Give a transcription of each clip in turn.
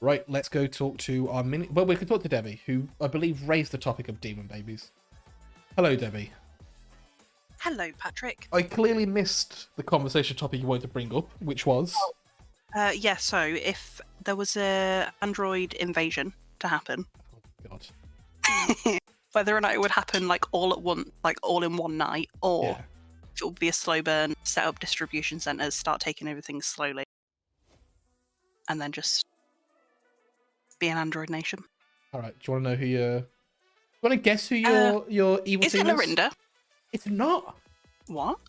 Right, let's go talk to our mini. Well, we can talk to Debbie, who I believe raised the topic of demon babies. Hello, Debbie. Hello, Patrick. I clearly missed the conversation topic you wanted to bring up, which was. Yeah, so if there was a Android invasion to happen, Oh, God. whether or not it would happen like all at once, like all in one night, or Yeah. if it would be a slow burn, set up distribution centers, start taking over things slowly, and then just be an Android nation. All right. Do you want to know who your? You want to guess who your evil Is team it Lorinda? It's not. What?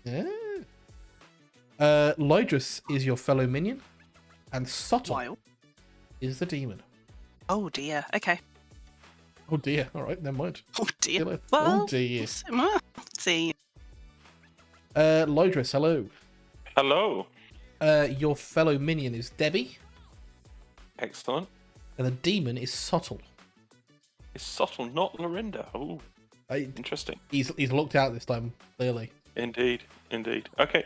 Yeah. Lydrus is your fellow minion, and Sottle Wild. is the demon. Oh dear. Okay. Oh dear. All right. Never mind. Oh dear. Well, Well, oh dear. let's see. Lydrus, hello. Hello. Your fellow minion is Debbie, Excellent. and the demon is Sottle. It's subtle, not Lorinda. Oh, interesting. He's looked out this time, clearly. Indeed, indeed. Okay.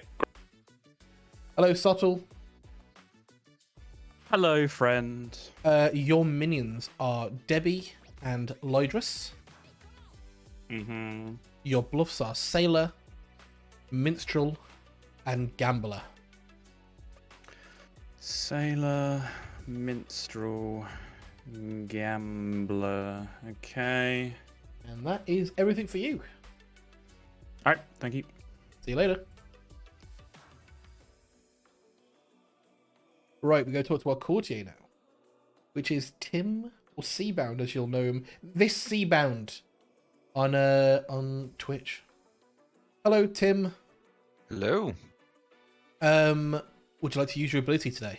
Hello, Sottle. Hello, friend. Your minions are Debbie and Lydrus. Mm-hmm. Your bluffs are Sailor, Minstrel, and Gambler. Sailor, minstrel, gambler. Okay. And that is everything for you. All right. Thank you. See you later. Right, we go talk to our courtier now, which is Tim, or Seabound as you'll know him. This Seabound on Twitch. Hello, Tim. Hello. Would you like to use your ability today?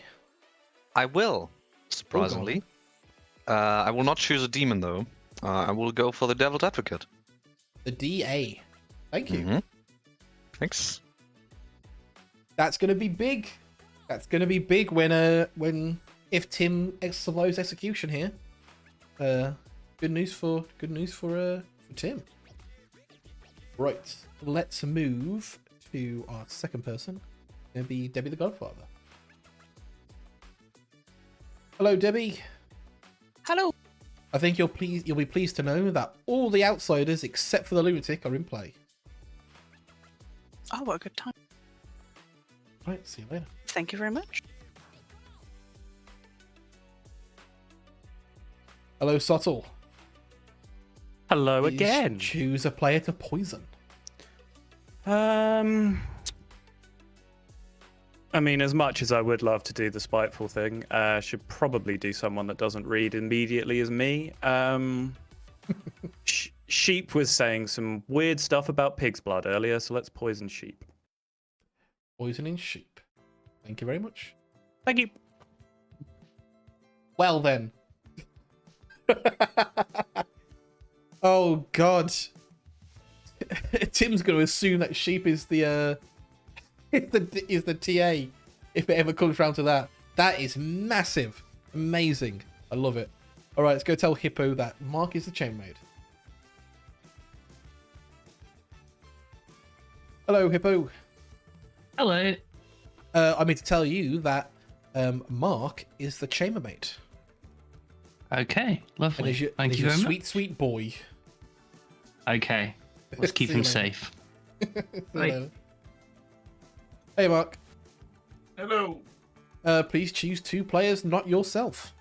I will, surprisingly. I will not choose a demon, though. I will go for the Devil's Advocate. The DA. Thank you. Mhm. Thanks. That's going to be big. That's going to be big when if Tim survives execution here. Good news for Tim. Right, let's move to our second person. Going to be Debbie the Godfather. Hello, Debbie. Hello. I think you'll be pleased to know that all the outsiders except for the lunatic are in play. Oh, what a good time. Right, see you later. Thank you very much. Hello, Sottle. Hello Please again. Choose a player to poison. I mean, as much as I would love to do the spiteful thing, should probably do someone that doesn't read immediately as me. Sheep was saying some weird stuff about pig's blood earlier, so let's poison sheep. Poisoning sheep. Thank you very much. Thank you. Well then. Oh God. Tim's going to assume that sheep is the is the TA if it ever comes round to that. That is massive. Amazing. I love it. All right, let's go tell Hippo that Mark is the chainmaid. Hello, Hippo. Hello. I mean to tell you that Mark is the chambermaid. Okay, lovely. And Thank you very sweet, much. sweet boy. Okay, let's keep See you him later. safe. See you Right. later. Hey, Mark. Hello. Please choose two players, not yourself.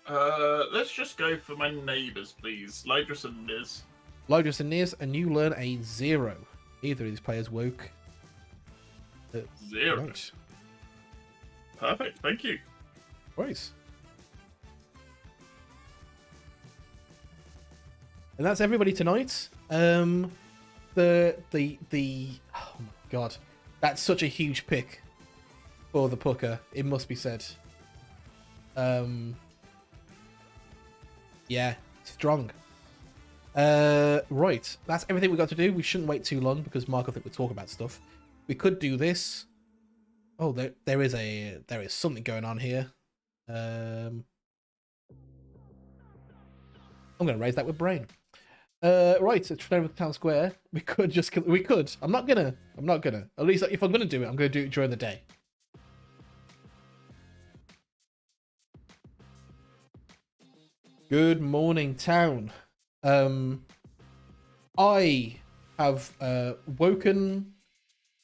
Let's just go for my neighbours, please. Lydrus and Niz. Lydrus and Niz, and you learn a 0. Either of these players woke. 0. Right. Perfect, thank you. Right. And that's everybody tonight. Oh my God, that's such a huge pick for the Pucker. It must be said. Yeah, strong. Right, that's everything we got to do. We shouldn't wait too long because Mark, I think, we'll talk about stuff. We could do this. Oh, there is something going on here. I'm gonna raise that with brain. Right, so Trevor Town Square. We could. I'm not gonna. At least if I'm gonna do it, I'm gonna do it during the day. Good morning, town. I have woken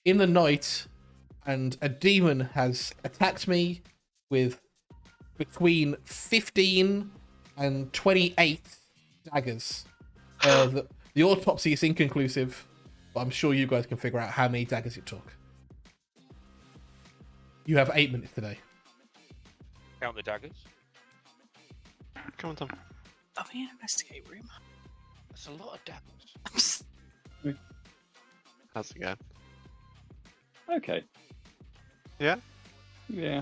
in the night, and a demon has attacked me with between 15 and 28 daggers. The autopsy is inconclusive, but I'm sure you guys can figure out how many daggers it took. You have 8 minutes today. Count the daggers. Come on, Tom. Are we in an investigate room? That's a lot of daggers. How's it going? Okay. Yeah? Yeah.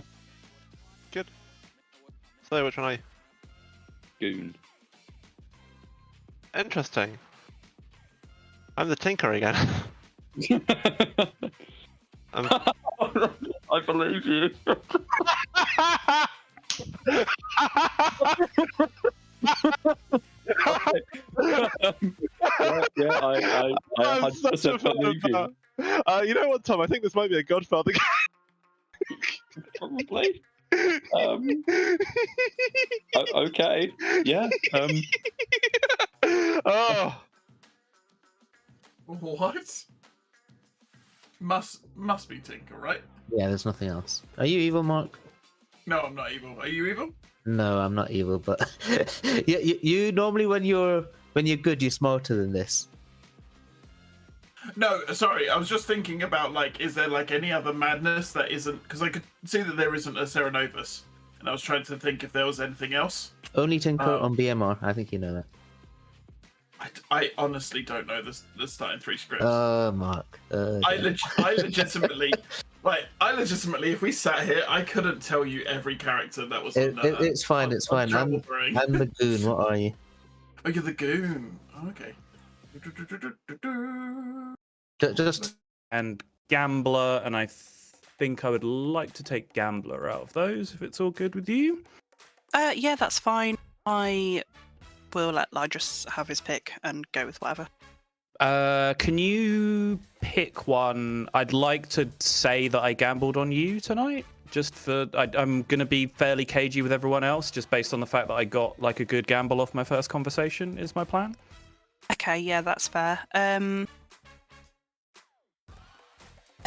Good. So, which one are you? Goon. Interesting. I'm the Tinker again. I believe you. I I'm such a believe you. You know what, Tom? I think this might be a Godfather game. Probably. Okay. Yeah. Oh. What? Must be Tinker, right? Yeah, there's nothing else. Are you evil, Mark? No, I'm not evil. Are you evil? No, I'm not evil, but you normally when you're good, you're smarter than this. No, sorry. I was just thinking about, like, is there, like, any other madness that isn't... Because I could see that there isn't a Serenovus. And I was trying to think if there was anything else. Only Tinker on BMR. I think you know that. I honestly don't know the starting 3 scripts. Mark. I legitimately... Like, if we sat here, I couldn't tell you every character that was on it's fine, it's fine. I'm the Goon. What are you? Oh, you're the Goon. Okay. Just And Gambler, and I think I would like to take Gambler out of those, if it's all good with you. Yeah, that's fine. I will let Lydrus have his pick and go with whatever. Can you pick one? I'd like to say that I gambled on you tonight. Just for I'm gonna be fairly cagey with everyone else, just based on the fact that I got like a good gamble off my first conversation. Is my plan? Okay, yeah, that's fair.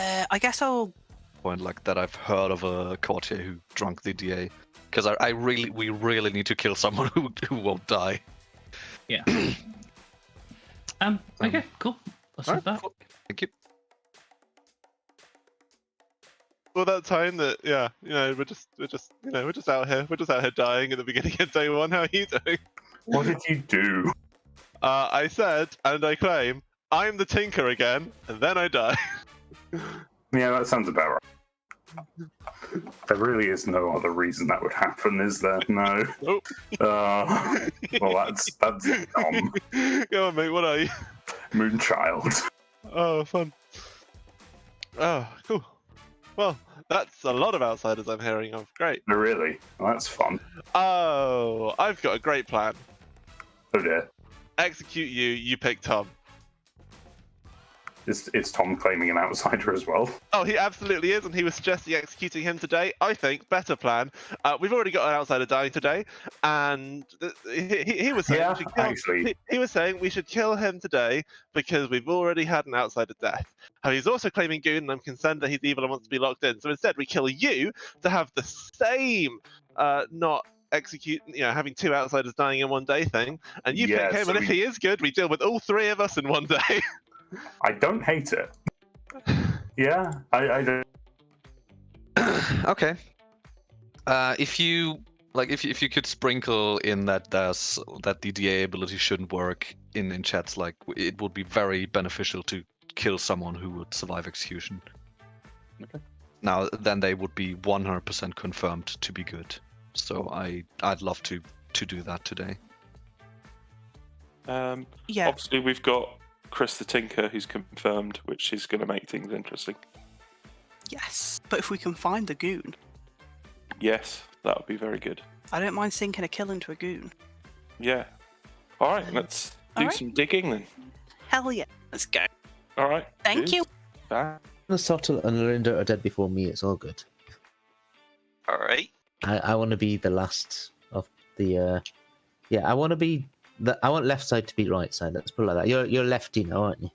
I guess I'll Point like that. I've heard of a courtier who drunk the DA, because we really need to kill someone who won't die. Yeah. Okay, cool. Let's do that. Cool. Thank you. Well, that time that we're just out here. We're just out here dying at the beginning of day 1. How are you doing? What did you do? I said, and I claim, I'm the Tinker again, and then I die. Yeah, that sounds about right. There really is no other reason that would happen, is there? No. Nope. Well, that's dumb. Go on, mate. What are you? Moonchild. Oh, fun. Oh, cool. Well, that's a lot of outsiders I'm hearing of. Great. No, really? Well, that's fun. Oh, I've got a great plan. Oh dear. Execute you. You pick Tom. Is Tom claiming an outsider as well? Oh, he absolutely is, and he was suggesting executing him today. I think better plan. We've already got an outsider dying today, and he was saying he was saying we should kill him today because we've already had an outsider death. He's also claiming Goon, and I'm concerned that he's evil and wants to be locked in. So instead, we kill you to have the same not execute, having 2 outsiders dying in one day thing, and you pick him, and if he is good, we deal with all 3 of us in one day. I don't hate it. Yeah, I don't. Okay. If you could sprinkle in that the DA ability shouldn't work in chats, like it would be very beneficial to kill someone who would survive execution. Okay. Now then they would be 100% confirmed to be good. So I'd love to do that today. Yeah. Obviously we've got Chris the Tinker who's confirmed, which is going to make things interesting. Yes, but if we can find the Goon, Yes, that would be very good. I don't mind sinking a kill into a Goon. Yeah. All right, let's do Alright. some digging then. Hell yeah, let's go. All right. Thank you. Bye. Sottle and Lorinda are dead before me. It's all good. All right. I want to be the last of the Yeah, I want to be. I want left side to beat right side. Let's put it like that. You're lefty now, aren't you?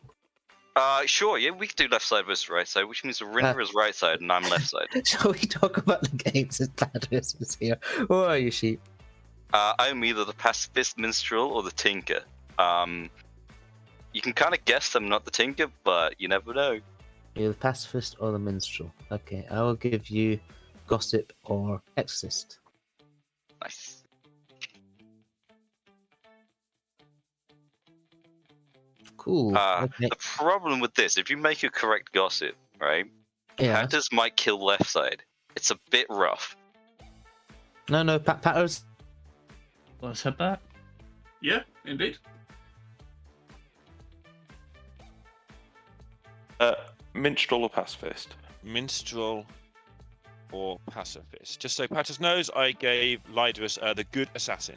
Sure, yeah, we could do left side versus right side, which means Rinda is right side and I'm left side. Shall we talk about the games as bad as is here? Who are you, sheep? I'm either the pacifist minstrel or the tinker. You can kind of guess I'm not the tinker, but you never know. You're the pacifist or the minstrel. Okay, I will give you gossip or exorcist. Nice. Cool. Okay. The problem with this, if you make a correct gossip, right? Yeah. Patters might kill left side. It's a bit rough. No, Patters. Let's head back. Yeah, indeed. Minstrel or pacifist? Minstrel or pacifist. Just so Patters knows, I gave Lydrus the good assassin.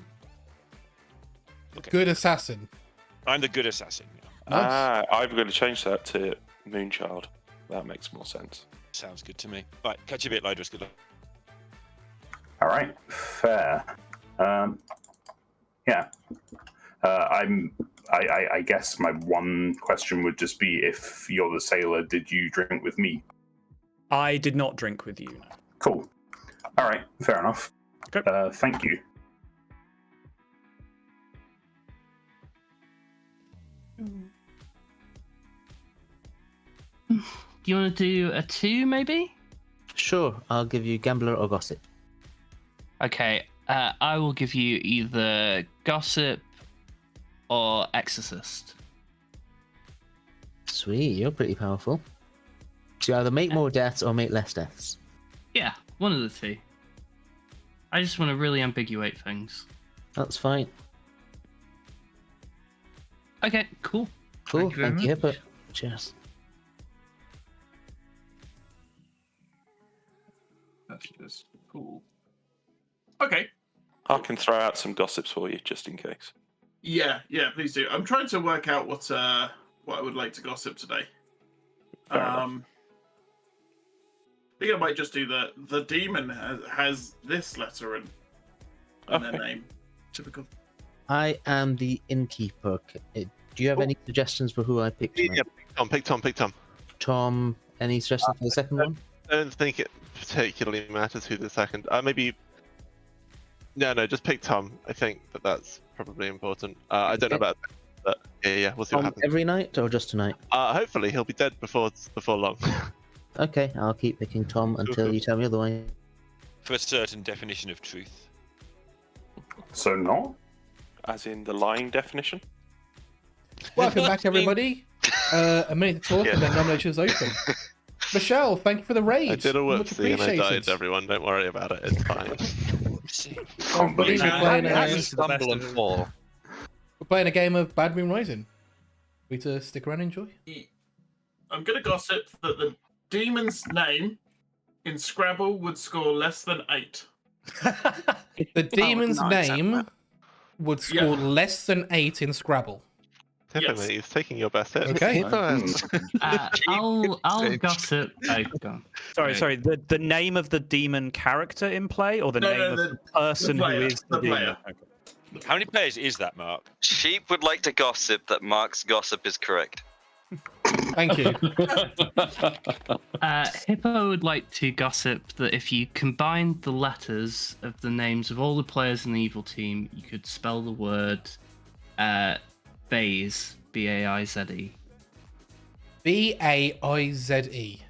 Okay. Good assassin. I'm the good assassin. Nice. I'm going to change that to Moonchild. That makes more sense. Sounds good to me. Right, catch you a bit, Lydrus. Good luck. All right, fair. Yeah. I guess my one question would just be, if you're the sailor, did you drink with me? I did not drink with you. No. Cool. All right, fair enough. Okay. Thank you. Do you want to do a 2, maybe? Sure, I'll give you gambler or gossip. Okay, I will give you either gossip or exorcist. Sweet, you're pretty powerful. So you either make more deaths or make less deaths. Yeah, one of the two. I just want to really ambiguate things. That's fine. Okay, cool. Cool, Thank you very thank you, much. Hippot. Cheers. That is cool. Okay. I can throw out some gossips for you, just in case. Yeah, please do. I'm trying to work out what I would like to gossip today. Fair enough. I think I might just do the demon has this letter in their name. Typical. I am the innkeeper. Do you have any suggestions for who I picked? Yeah, pick Tom. Tom, any suggestions for the second one? I don't think it particularly matters who the second. Maybe. No, just pick Tom. I think that's probably important. I don't know about that, but yeah, we'll see what happens. Every night or just tonight? Hopefully he'll be dead before long. Okay, I'll keep picking Tom until you tell me otherwise. For a certain definition of truth. So not? As in the lying definition? Welcome back, everybody. A minute to talk and then nominations open. Michelle, thank you for the raid. I did a Much whoopsie and I appreciated. died, everyone. Don't worry about it. It's fine. Everybody, Fall. we're playing a game of Bad Moon Rising. We to stick around and enjoy? I'm going to gossip that the demon's name in Scrabble would score less than 8. The demon's nice. name would score less than 8 in Scrabble. Tiffany, he's taking your best hit. Okay. I'll gossip. Oh, go on. Sorry. The name of the demon character in play, or the name of the person who is the demon? player. How many players is that, Mark? Sheep would like to gossip that Mark's gossip is correct. Thank you. Hippo would like to gossip that if you combined the letters of the names of all the players in the evil team, you could spell the word Baize, B-A-I-Z-E. B-A-I-Z-E.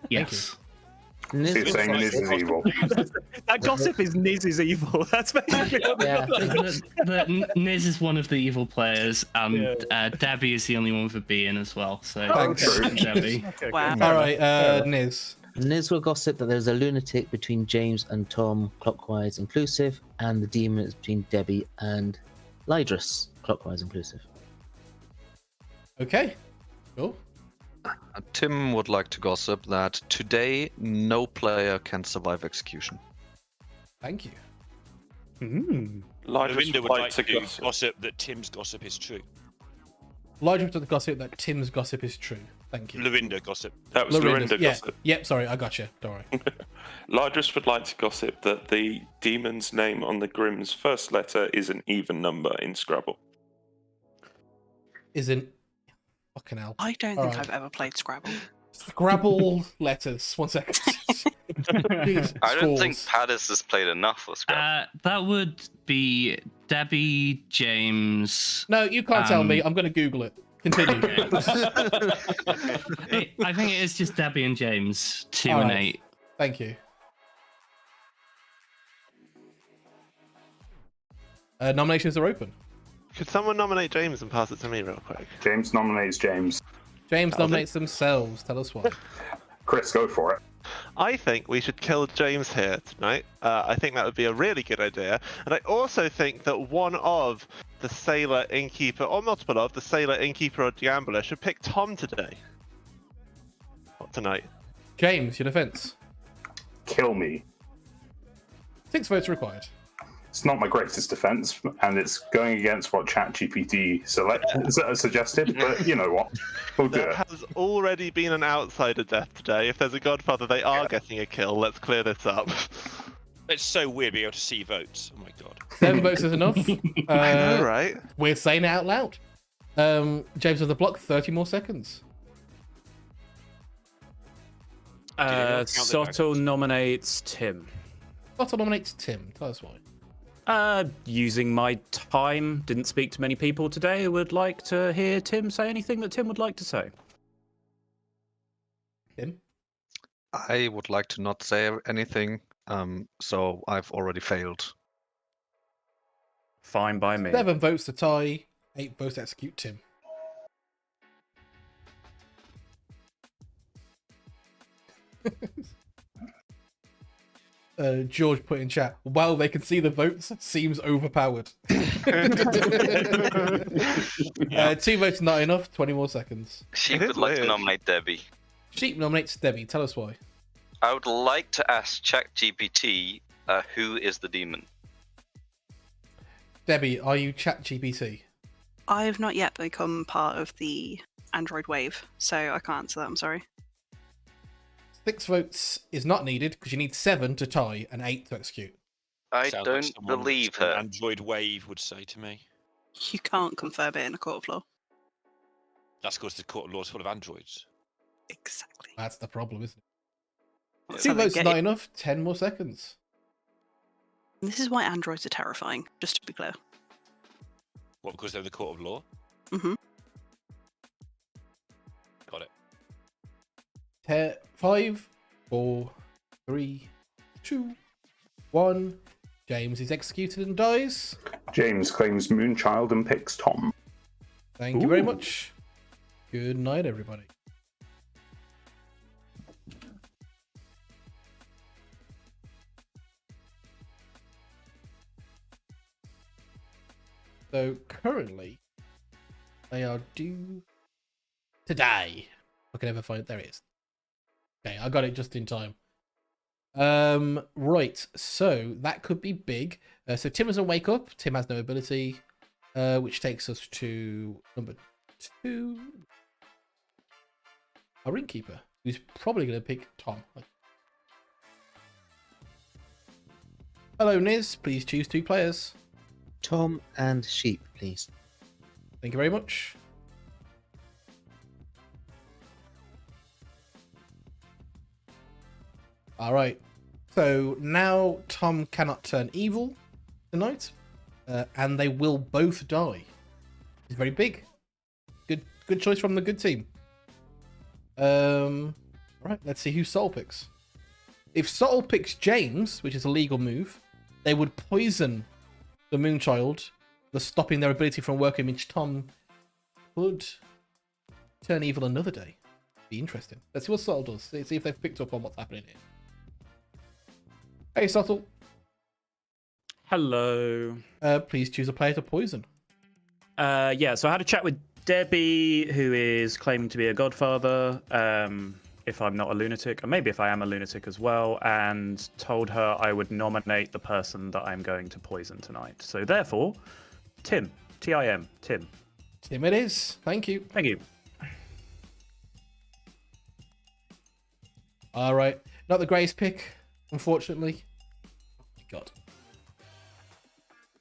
Yes. So you're saying Niz is evil. That gossip is Niz is evil. That's basically Niz is one of the evil players, and Debbie is the only one with a B in as well. So Thanks. Debbie. Wow. All right, Niz. Niz will gossip that there's a lunatic between James and Tom, clockwise inclusive, and the demon is between Debbie and Lydrus, clockwise inclusive. Okay. Cool. Tim would like to gossip that today no player can survive execution. Thank you. Lorinda would like to gossip that Tim's gossip is true. Larger to the gossip that Tim's gossip is true. Thank you. Lorinda gossip. That was Lorinda Yeah. gossip. Yep, sorry, I got you. Don't worry. Lydrus would like to gossip that the demon's name on the Grimm's first letter is an even number in Scrabble. Isn't fucking hell. I don't All think right. I've ever played Scrabble. Scrabble letters. 1 second. Jeez, I don't think scores. Paddis has played enough for Scrabble. That would be Debbie, James. No, you can't tell me. I'm going to Google it. Continue. I think it is just Debbie and James, 2 All and right. 8. Thank you. Nominations are open. Could someone nominate James and pass it to me real quick? James nominates James. James nominates themselves. Tell us why. Chris, go for it. I think we should kill James here tonight. I think that would be a really good idea. And I also think that one of the Sailor, Innkeeper, or multiple of the Sailor, Innkeeper, or Gambler should pick Tom today. Not tonight. James, your defense. Kill me. 6 votes required. It's not my greatest defense, and it's going against what ChatGPT suggested, but you know what? We'll do There it. has already been an outsider death today. If there's a Godfather, they are getting a kill. Let's clear this up. It's so weird being able to see votes. Oh my god. 7 votes is enough. I know, right? We're saying it out loud. James of the block, 30 more seconds. Sottle nominates Tim. Sottle nominates Tim. Tell us why. Using my time, didn't speak to many people today who would like to hear Tim say anything that Tim would like to say. Tim? I would like to not say anything, so I've already failed. Fine by me. 7 votes to tie, 8 votes to execute Tim. George put in chat, wow, they can see the votes, seems overpowered. 2 votes not enough, 20 more seconds. Sheep would like to nominate Debbie. Sheep nominates Debbie, tell us why. I would like to ask ChatGPT who is the demon. Debbie, are you ChatGPT? I have not yet become part of the Android wave, so I can't answer that, I'm sorry. 6 votes is not needed because you need 7 to tie and 8 to execute. I Sounds like don't someone believe from her. Android Wave would say to me. You can't confirm it in a court of law. That's because the court of law is full of androids. Exactly. That's the problem, isn't it? That's 2 how they votes get not you. enough, 10 more seconds. This is why androids are terrifying, just to be clear. What, because they're the court of law? Mm-hmm. Got it. 5, 4, 3, 2, 1. James is executed and dies. James claims Moonchild and picks Tom. Thank you very much. Good night, everybody. So currently, they are due today. I can never find it. There it is. Okay, I got it just in time. Right. So that could be big. So Tim doesn't wake up. Tim has no ability, which takes us to number 2. Our innkeeper, who's probably going to pick Tom. Hello, Niz. Please choose 2 players. Tom and Sheep, please. Thank you very much. All right. So now Tom cannot turn evil tonight, and they will both die. It's very big. Good choice from the good team. Right. Let's see who Sol picks. If Sol picks James, which is a legal move, they would poison the Moonchild, thus stopping their ability from working, which Tom could turn evil another day. Be interesting. Let's see what Sol does. See if they've picked up on what's happening here. Hey, Subtle. Hello. Please choose a player to poison. Yeah, so I had a chat with Debbie, who is claiming to be a godfather, if I'm not a lunatic, and maybe if I am a lunatic as well, and told her I would nominate the person that I'm going to poison tonight. So therefore, Tim. Tim. Tim. Tim it is. Thank you. Thank you. All right. Not the greatest pick, unfortunately. God.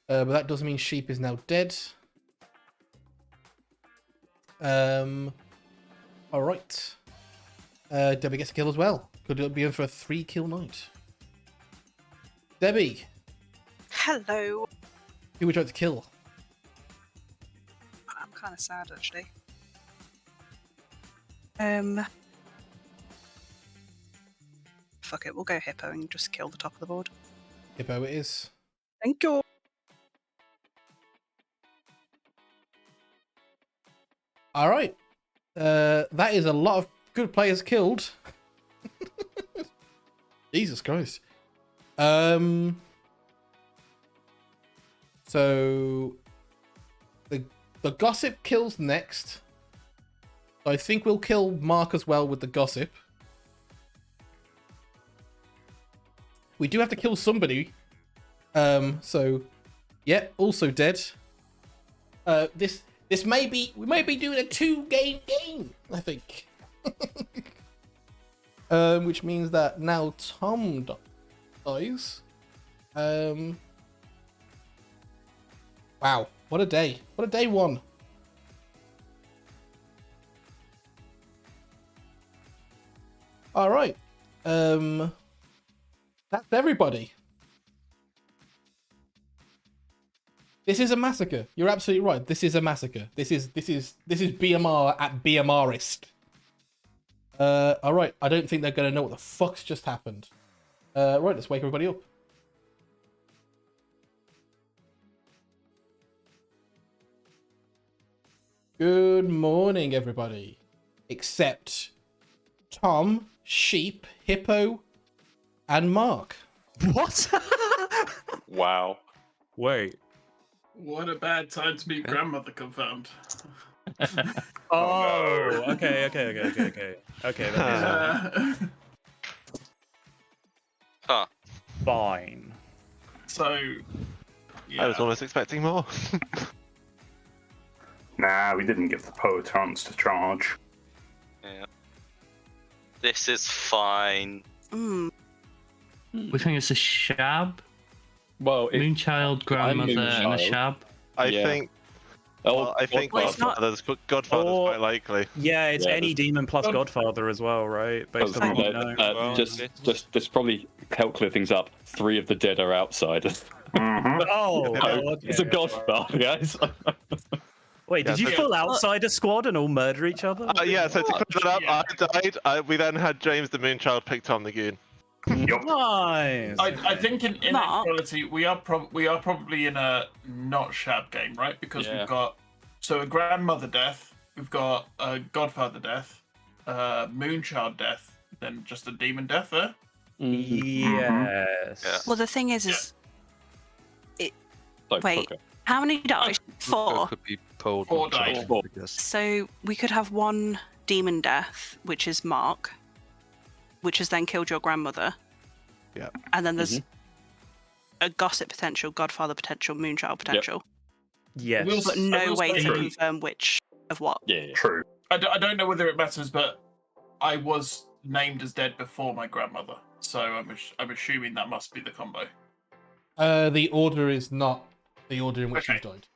But that does mean sheep is now dead. All right. Debbie gets a kill as well. Could be in for a 3-kill night. Debbie. Hello. Who would you like to kill? I'm kind of sad, actually. Fuck it, we'll go Hippo and just kill the top of the board. Hippo it is. Thank you. All right. That is a lot of good players killed. Jesus Christ. So the gossip kills next. I think we'll kill Mark as well with the gossip. We do have to kill somebody. So yeah, also dead. This may be, we might be doing a 2-game game, I think. Which means that now Tom dies. Wow, what a day. What a day one. All right. That's everybody. This is a massacre. You're absolutely right. This is a massacre. This is BMR at BMRist. All right. I don't think they're gonna know what the fuck's just happened. Right. Let's wake everybody up. Good morning, everybody. Except Tom, Sheep, Hippo, and Mark. What? Wow. Wait. What a bad time to meet grandmother confirmed. Oh, okay. Okay, Huh. Fine. So, yeah. I was almost expecting more. Nah, we didn't give the Poe a chance to charge. Yeah. This is fine. Mm. We think it's a shab. Well, Moonchild, grandmother, and a shab. I think Godfather's quite likely. Yeah, it's any demon plus Godfather as well, right? Based on what we know. Just probably help clear things up. 3 of the dead are outsiders. Oh, okay. It's a Godfather, guys. Wait, did you full outsider squad and all murder each other? Yeah, so to clear that up, I died. We then had James the Moonchild pick Tom the Goon. Nice. I think in actuality we are probably in a not shab game, right? Because we've got a grandmother death, we've got a Godfather death, Moonchild death, then just a demon death there. Yes. Yeah. Well, the thing is it. Like, wait, how many died? 4. Could be pulled. 4 died. So we could have 1 demon death, which is Mark, which has then killed your grandmother. Yeah. And then there's a gossip potential, Godfather potential, Moonchild potential. Yes. But no way to confirm which of what. Yeah. True. I don't know whether it matters, but I was named as dead before my grandmother, so I'm assuming that must be the combo. The order is not the order in which you've died.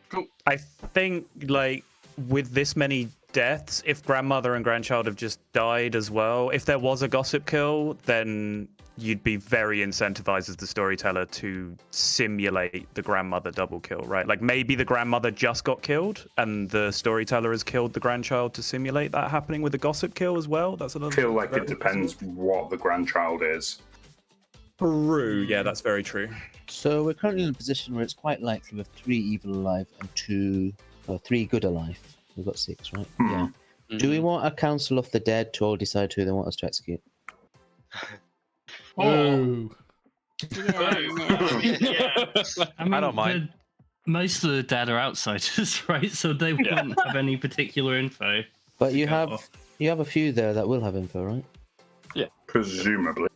Cool. I think, like, with this many deaths, if grandmother and grandchild have just died as well, if there was a gossip kill, then you'd be very incentivized as the storyteller to simulate the grandmother double kill, right? Like, maybe the grandmother just got killed and the storyteller has killed the grandchild to simulate that happening with the gossip kill as well. That's another. I feel like it depends what the grandchild is. True. Yeah, that's very true. So we're currently in a position where it's quite likely we have 3 evil alive and 3 good alive. We've got 6, right? Yeah. Do we want a council of the dead to all decide who they want us to execute? Oh. Yeah. I don't mind. Most of the dead are outsiders, right? So they wouldn't have any particular info. But you have a few there that will have info, right? Yeah, presumably.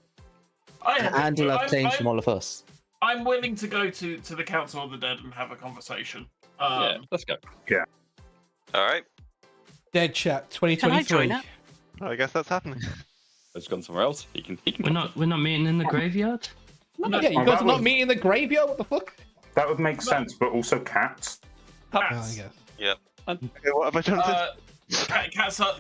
And you'll have claims from all of us. I'm willing to go to the Council of the Dead and have a conversation. Yeah, let's go. Yeah. All right. Dead Chat 2023. Can I join it? I guess that's happening. has gone somewhere else. He can. We're not meeting in the graveyard. No, yeah, you guys are not meeting in the graveyard. What the fuck? That would make sense, but also cats. Cats. Yeah. Okay, what have I done?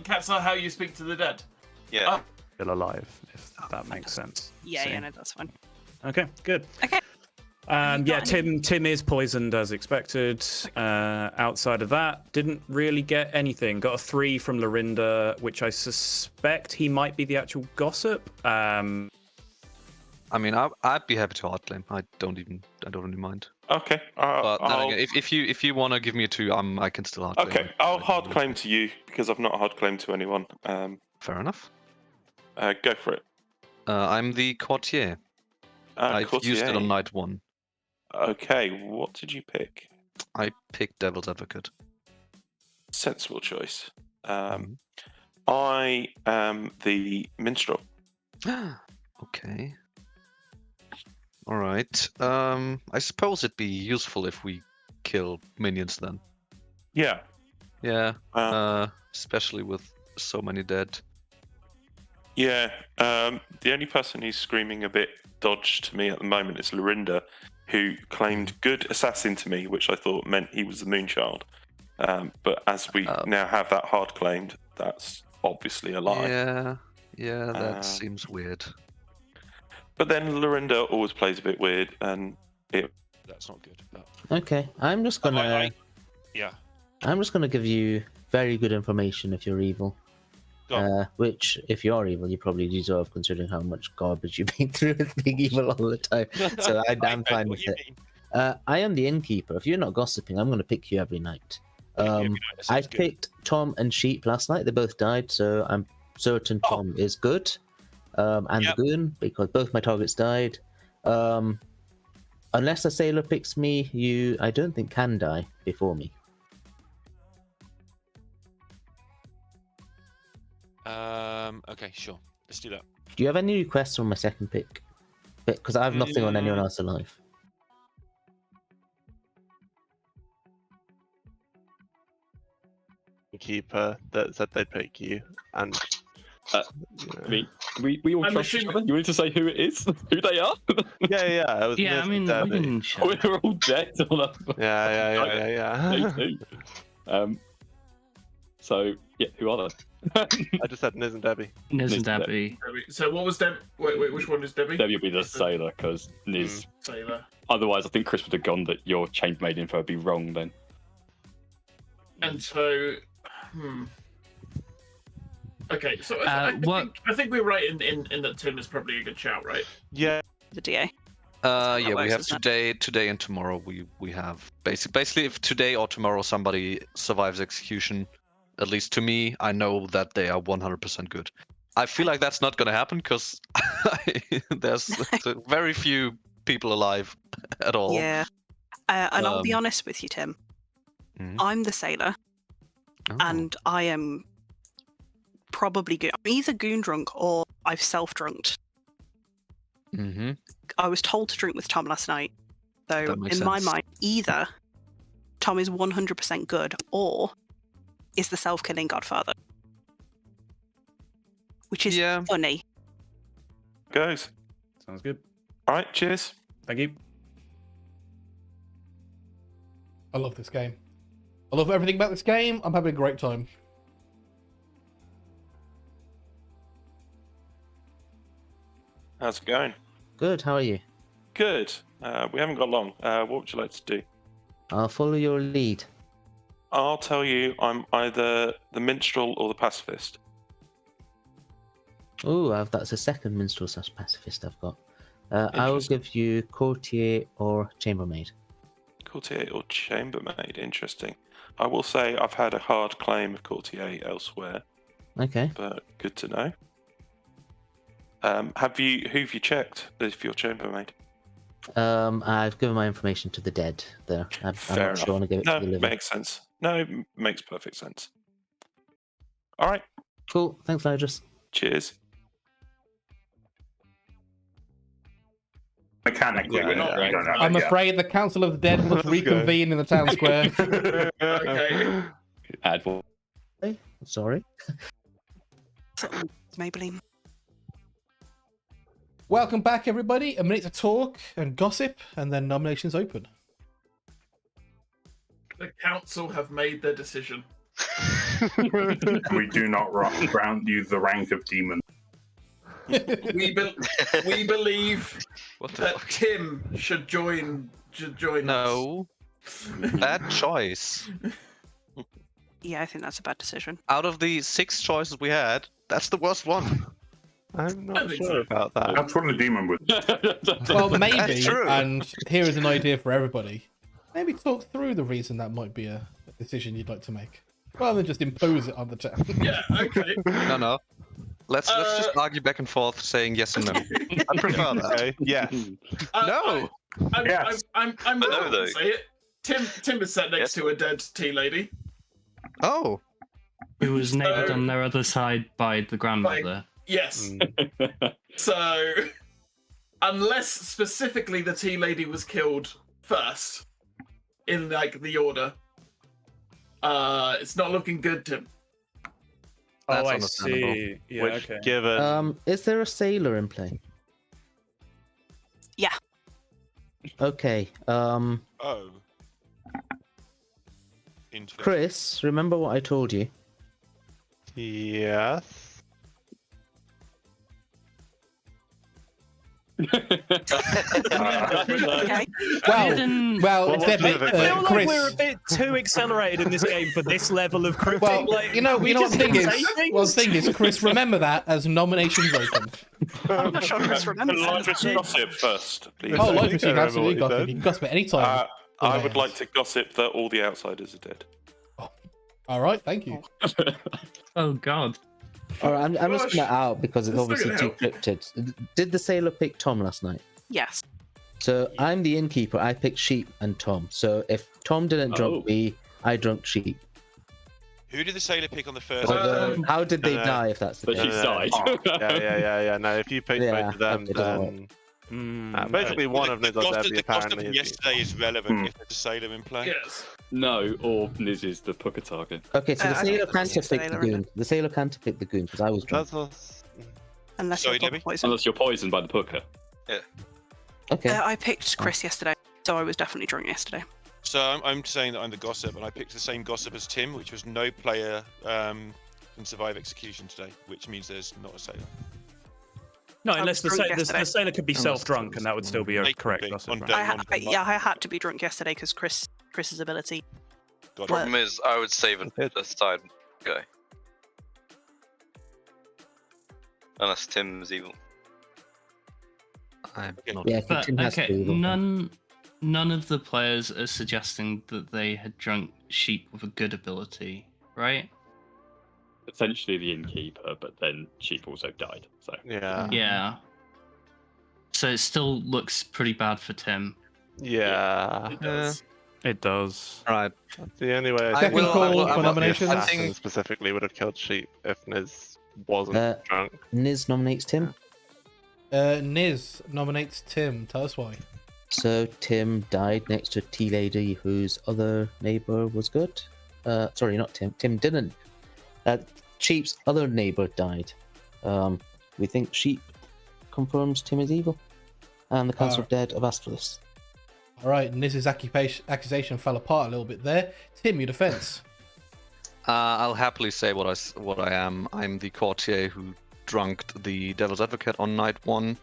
Cats are how you speak to the dead. Yeah. Still alive, if that makes sense. Yeah, So- yeah, no, that's fine. Okay, good. Okay. Yeah, Tim is poisoned as expected. Outside of that, didn't really get anything. Got a 3 from Lorinda, which I suspect he might be the actual gossip. I mean, I'd be happy to hard claim. I don't really mind. Okay. But then again, if you want to give me a 2, I can still hard claim. Okay, I'll hard claim to you because I've not hard claimed to anyone. Fair enough. Go for it. I'm the courtier. I've used it on night 1. Okay, what did you pick? I picked Devil's Advocate. Sensible choice. I am the minstrel. Okay. All right. I suppose it'd be useful if we kill minions then. Yeah. Yeah. Especially with so many dead. Yeah. The only person who's screaming a bit dodge to me at the moment is Lorinda, who claimed good assassin to me, which I thought meant he was the Moonchild. But as we now have that hard claimed, that's obviously a lie. Yeah, that seems weird. But then Lorinda always plays a bit weird, and that's not good. But... Okay, I'm just gonna. Yeah. I'm just gonna give you very good information if you're evil. Which, if you're evil, you probably deserve, considering how much garbage you've been through with being evil all the time. So I'm fine with it. I am the innkeeper. If you're not gossiping, I'm going to pick you every night. I picked Tom and Sheep last night. They both died, so I'm certain Tom is good. And the Goon, because both my targets died. Unless a sailor picks me, I don't think can die before me. Okay, sure. Let's do that. Do you have any requests on my second pick? Because I have nothing on anyone else alive. Keeper that said they'd pick you, and we all trust each other. You want to say who it is, who they are? Yeah. It was I mean, we're all dead. Yeah. They too. So yeah, who are they? I just said Niz and Debbie. Niz and Debbie. So what was Deb? Wait, which one is Debbie? Debbie will be the sailor, because Niz. Sailor. Otherwise, I think Chris would have gone that your chambermaid info would be wrong then. And so, Okay, so I think we're right in that Tim is probably a good shout, right? Yeah. The DA. Yeah, we have today and tomorrow. We have basically if today or tomorrow somebody survives execution, at least to me, I know that they are 100% good. I feel like that's not going to happen because there's very few people alive at all. Yeah, and I'll be honest with you, Tim. I'm the sailor, and I am probably good. I'm either goon drunk or I've self-drunked. I was told to drink with Tom last night, so in my mind, either Tom is 100% good or is the self-killing Godfather, which is funny. Goes. Sounds good. All right, cheers. Thank you. I love this game. I love everything about this game. I'm having a great time. How's it going? Good, how are you? Good. We haven't got long. What would you like to do? I'll follow your lead. I'll tell you, I'm either the minstrel or the pacifist. Oh, that's a second minstrel / pacifist I've got. I will give you courtier or chambermaid. Courtier or chambermaid, interesting. I will say I've had a hard claim of courtier elsewhere. Okay. But good to know. Who've you checked if you're chambermaid? I've given my information to the dead there. I'm not sure I want to give it to the living. Makes sense. No, makes perfect sense. All right. Cool. Thanks, Nigel. Cheers. Mechanically, we're not. I'm afraid the Council of the Dead must reconvene in the town square. Okay. Add one. Sorry. Maybelline. Welcome back, everybody. A minute to talk and gossip, and then nominations open. The council have made their decision. We do not grant you the rank of demon. We believe that Tim should join. No. Bad choice. Yeah, I think that's a bad decision. Out of the 6 choices we had, that's the worst one. I'm not sure about that. That's what a demon would. Well, maybe, and here is an idea for everybody. Maybe talk through the reason that might be a decision you'd like to make, rather than just impose it on the town. Yeah, okay. No. Let's just argue back and forth, saying yes and no. I prefer that. Okay, yes. No. I'm not going to say it. Tim is sat next to a dead tea lady. Oh. Who was nailed on their other side by the grandmother. Yes. So, unless specifically the tea lady was killed first, in like the order, it's not looking good, Tim. Oh, I see. Yeah, Which, okay. given... Is there a sailor in play? Yeah. Okay. Oh. Chris, remember what I told you? Yes. Okay. Well, I feel like Chris. we're a bit too accelerated in this game for this level of cryptic. Well, like, you know what the thing is. Well, the thing is, Chris, remember that as nominations open. I'm not sure Chris remembers that. Gossip first, please. Oh, live stream, absolutely gossip. You can gossip at any time. I would like to gossip that all the outsiders are dead. All right, thank you. Oh God. All right, I'm just putting that out because it's obviously too cryptic. Did the sailor pick Tom last night? Yes. So I'm the innkeeper. I picked sheep and Tom. So if Tom didn't drunk me, I drunk sheep. Who did the sailor pick on the first? How did they die? If that's the case? But she died. Yeah. No, if you pick both of them, then basically one of them is The gossip from yesterday is relevant if there's a sailor in play. Yes. No, or Niz is the Pooker target. Okay, so the sailor can't have picked the goon. The sailor can't have picked the goon because I was drunk. Unless you're poisoned. Unless you're poisoned by the Pooker. Yeah. Okay. I picked Chris yesterday, so I was definitely drunk yesterday. So I'm saying that I'm the gossip, and I picked the same gossip as Tim, which was no player can survive execution today, which means there's not a sailor. No, unless the sailor could be self-drunk, and that would still be a correct gossip. Right? I had to be drunk yesterday because Chris's ability. The problem is, I would save the side guy. Unless Tim's evil. Yeah, But, Tim has to okay, be evil. none of the players are suggesting that they had drunk sheep with a good ability, right? Potentially the innkeeper, but then sheep also died. So Yeah. So it still looks pretty bad for Tim. Yeah. It does. It does. All right. That's the only way. Second call for nominations. I think specifically would have killed sheep if Niz wasn't drunk. Niz nominates Tim. Niz nominates Tim. Tell us why. So Tim died next to a tea lady whose other neighbor was good. Sorry, not Tim. Tim didn't. Sheep's other neighbor died. We think sheep confirms Tim is evil, and the Council of Dead have asked for this. All right, Niz's accusation fell apart a little bit there. Tim, your defense. I'll happily say what I am. I'm the courtier who drunked the Devil's Advocate on night 1.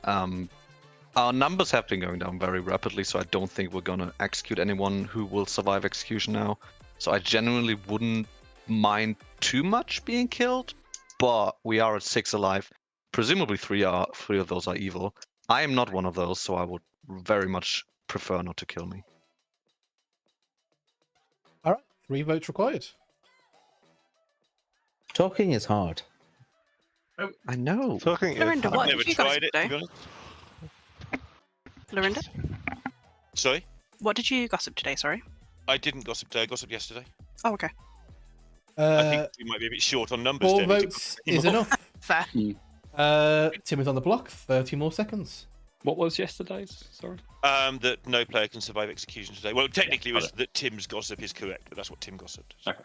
Our numbers have been going down very rapidly, so I don't think we're gonna execute anyone who will survive execution now. So I genuinely wouldn't mind too much being killed, but we are at 6 alive. Presumably 3 of those are evil. I am not one of those, so I would very much prefer not to kill me. All right, 3 votes required. Talking is hard. I know. Talking Lorinda, what did you tried gossip it, to be today? honest. Lorinda, Sorry? what did you gossip today? Sorry. I didn't gossip today, I gossiped yesterday. Oh, okay. I think we might be a bit short on numbers. 4 Debbie, to votes put is them enough. Fair. Tim is on the block. 30 more seconds. What was yesterday's? Sorry. that no player can survive execution today. Well, technically, it was that Tim's gossip is correct, but that's what Tim gossiped. Okay.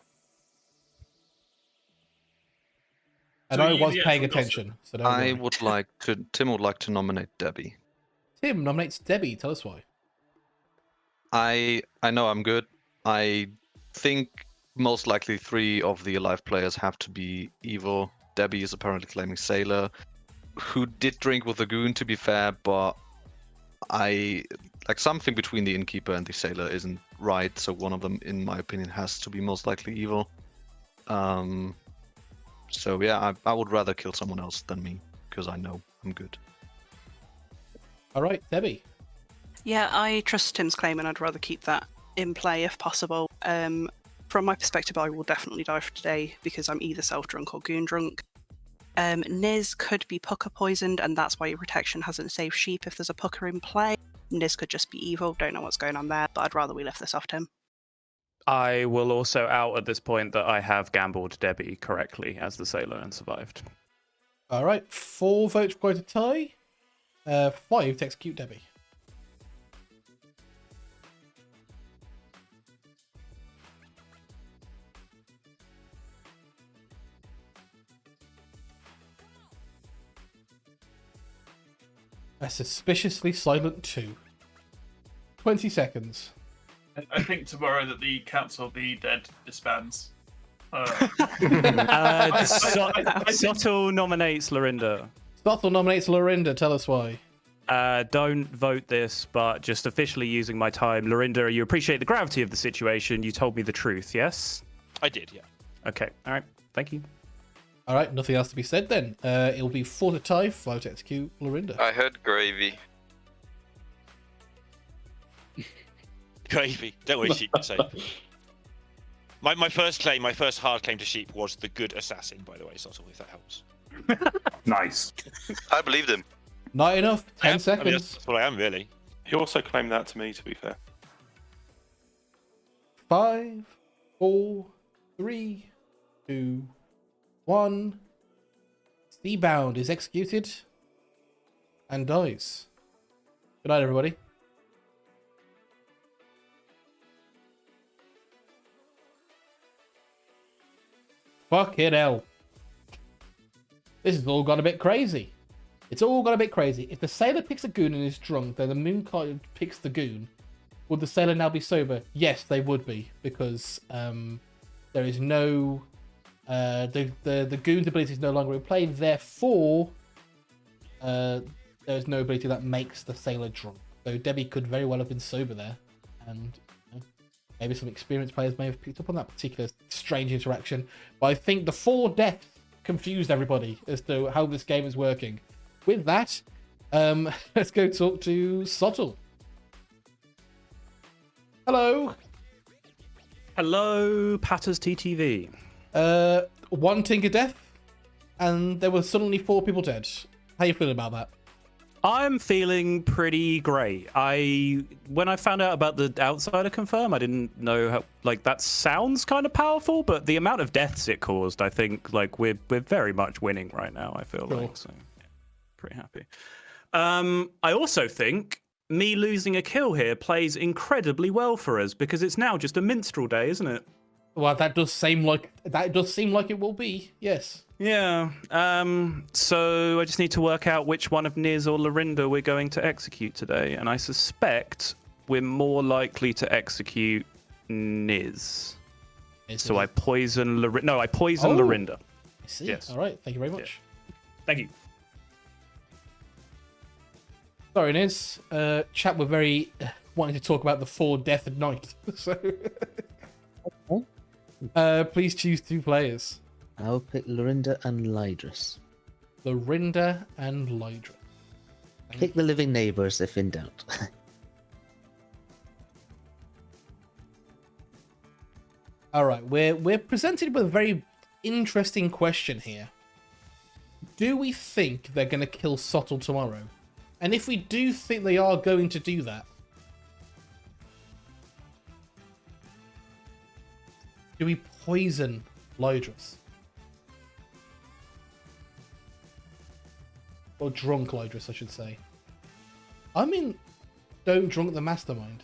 And I was paying attention, so don't worry. Tim would like to nominate Debbie. Tim nominates Debbie. Tell us why. I know I'm good. I think most likely 3 of the alive players have to be evil. Debbie is apparently claiming Sailor, who did drink with the goon, to be fair, but something between the innkeeper and the sailor isn't right, so one of them, in my opinion, has to be most likely evil. So yeah, I would rather kill someone else than me, because I know I'm good. All right, Debbie. Yeah, I trust Tim's claim, and I'd rather keep that in play if possible. From my perspective, I will definitely die for today because I'm either self-drunk or goon-drunk. Niz could be pucker poisoned, and that's why your protection hasn't saved sheep if there's a pucker in play. Niz could just be evil, don't know what's going on there, but I'd rather we lift this off Tim. I will also out at this point that I have gambled Debbie correctly as the sailor and survived. All right, 4 votes for a tie, 5 to execute Debbie. A suspiciously silent 2. 20 seconds. I think tomorrow that the Council of the Dead disbands. Sottle nominates Lorinda. Sottle nominates Lorinda. Tell us why. Don't vote this, but just officially using my time. Lorinda, you appreciate the gravity of the situation. You told me the truth, yes? I did, yeah. Okay, all right. Thank you. All right, nothing else to be said then. It'll be 4 to tie, 5 to execute Lorinda. I heard gravy. Gravy. Don't worry, sheep. Safe. My first hard claim to sheep was the good assassin, by the way, Sottle, if that helps. Nice. I believed him. Not enough. 10 seconds. I mean, that's what I am, really. He also claimed that to me, to be fair. 5, 4, 3, 2, 1. Seabound is executed and dies. Good night, everybody. Fucking hell. This has all gone a bit crazy. It's all gone a bit crazy. If the sailor picks a goon and is drunk, then the moon card picks the goon. Would the sailor now be sober? Yes, they would be, because there is no the goon's ability is no longer in play. Therefore, there is no ability that makes the sailor drunk. So Debbie could very well have been sober there, and maybe some experienced players may have picked up on that particular strange interaction. But I think the 4 deaths confused everybody as to how this game is working. With that, let's go talk to Sottle. Hello. Hello, Patters TTV. 1 Tinker death, and there were suddenly 4 people dead. How you feeling about that? I'm feeling pretty great. When I found out about the outsider confirm, I didn't know how, that sounds kind of powerful, but the amount of deaths it caused, I think, we're very much winning right now, I feel like. So, yeah, pretty happy. I also think me losing a kill here plays incredibly well for us, because it's now just a minstrel day, isn't it? Well, that does seem like it will be, yes. Yeah. So I just need to work out which one of Niz or Lorinda we're going to execute today, and I suspect we're more likely to execute Niz. So I poison Lorinda. No, I poison Lorinda. I see. Yes. All right. Thank you very much. Yeah. Thank you. Sorry, Niz. Chat were very wanting to talk about the 4 death at night. So, please choose 2 players. I'll pick Lorinda and Lydris. Lorinda and Lydris. Pick the living neighbours if in doubt. All right, we're presented with a very interesting question here. Do we think they're going to kill Sottle tomorrow? And if we do think they are going to do that, do we poison Lydris? Or drunk Lydris, I should say. I mean, don't drunk the mastermind.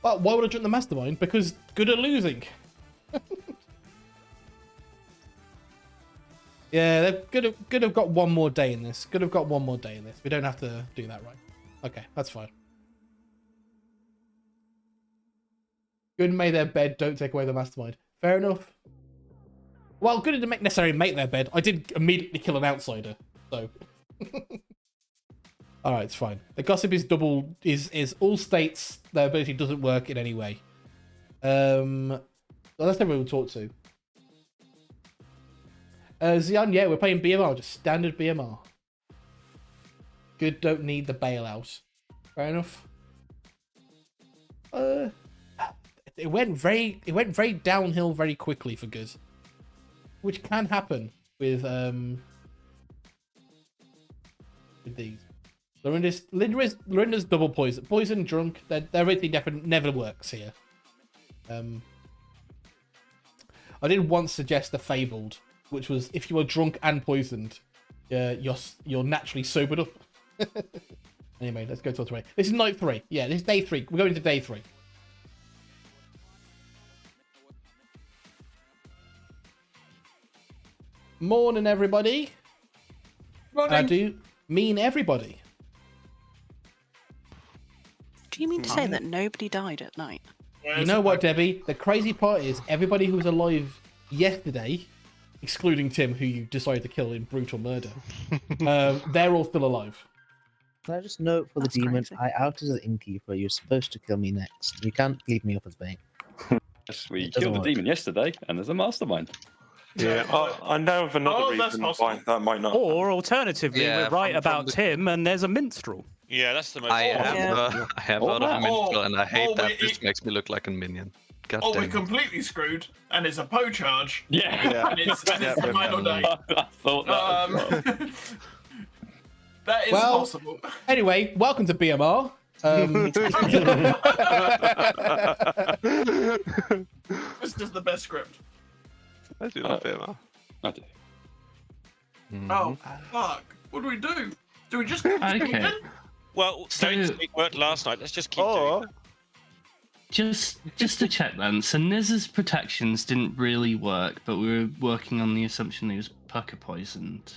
But why would I drink the mastermind? Because good at losing. Yeah, they're could have got one more day in this. Could have got one more day in this. We don't have to do that, right? Okay, that's fine. Good made their bed, don't take away the mastermind. Fair enough. Well, good to necessarily make their bed. I did immediately kill an outsider, so. Alright, it's fine. The gossip is is all states their ability doesn't work in any way. Well, that's everyone we'll talk to. Xian, yeah, we're playing BMR, just standard BMR. Good, don't need the bailout. Fair enough. It went very downhill very quickly for good, which can happen with these. Lorinda's double poison drunk. Their ability never works here. I did once suggest a fabled, which was if you were drunk and poisoned, you're naturally sobered up. Anyway, let's go to 3. This is night 3. Yeah, this is day 3. We're going to day 3. Morning, everybody. Morning. And I do mean everybody. Do you mean to say that nobody died at night? You know what, Debbie? The crazy part is everybody who was alive yesterday, excluding Tim, who you decided to kill in brutal murder, they're all still alive. Can I just note for the demon, I outed as the innkeeper. You're supposed to kill me next. You can't leave me up as bait. Yes, we killed the demon yesterday, and there's a mastermind. Yeah, I know of another reason why that might not. Or alternatively, we're right about Tim, and there's a minstrel. Yeah, that's the most. I have heard of a minstrel, and I hate that this makes me look like a minion. God damn we're it. completely screwed, and it's a Poe charge. Yeah. And it's the final day. I thought that. That is well, possible. Anyway, welcome to BMR. This is the best script. I do love BMR. I do. Oh, fuck. What do we do? Do we just okay. Well, it worked last night. Let's just keep doing it. Just to check then, so Niz's protections didn't really work, but we were working on the assumption he was pucker poisoned,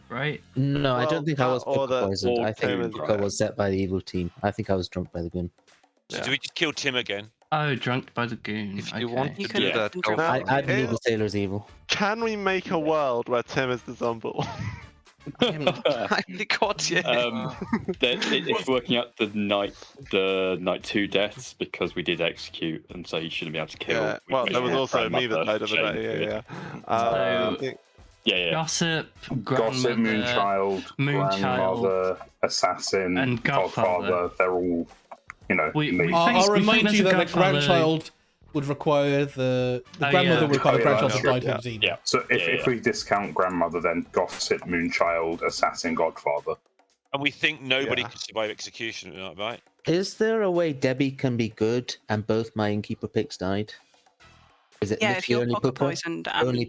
right? No, I don't think I was pucker poisoned. I think I was set by the evil team. I think I was drunk by the goon. So do we just kill Tim again? Oh, drunk by the goon. If you want to do that, go I believe the sailor's evil. Can we make a world where Tim is the zombie? I'm the god, yeah. It's working out the night 2 deaths because we did execute, and so he shouldn't be able to kill. Yeah. Well, there was also me that died of the day. Yeah. Gossip, Moonchild, Grandmother, Assassin, and Godfather. They're all, I'll remind you that the grandchild would require the grandmother would require the grandchild to die to disease. Yeah. So if we discount grandmother, then Gossip, Moonchild, Assassin, Godfather. And we think nobody can survive execution, right? Is there a way Debbie can be good and both my innkeeper picks died? Is it if you're pucker poisoned and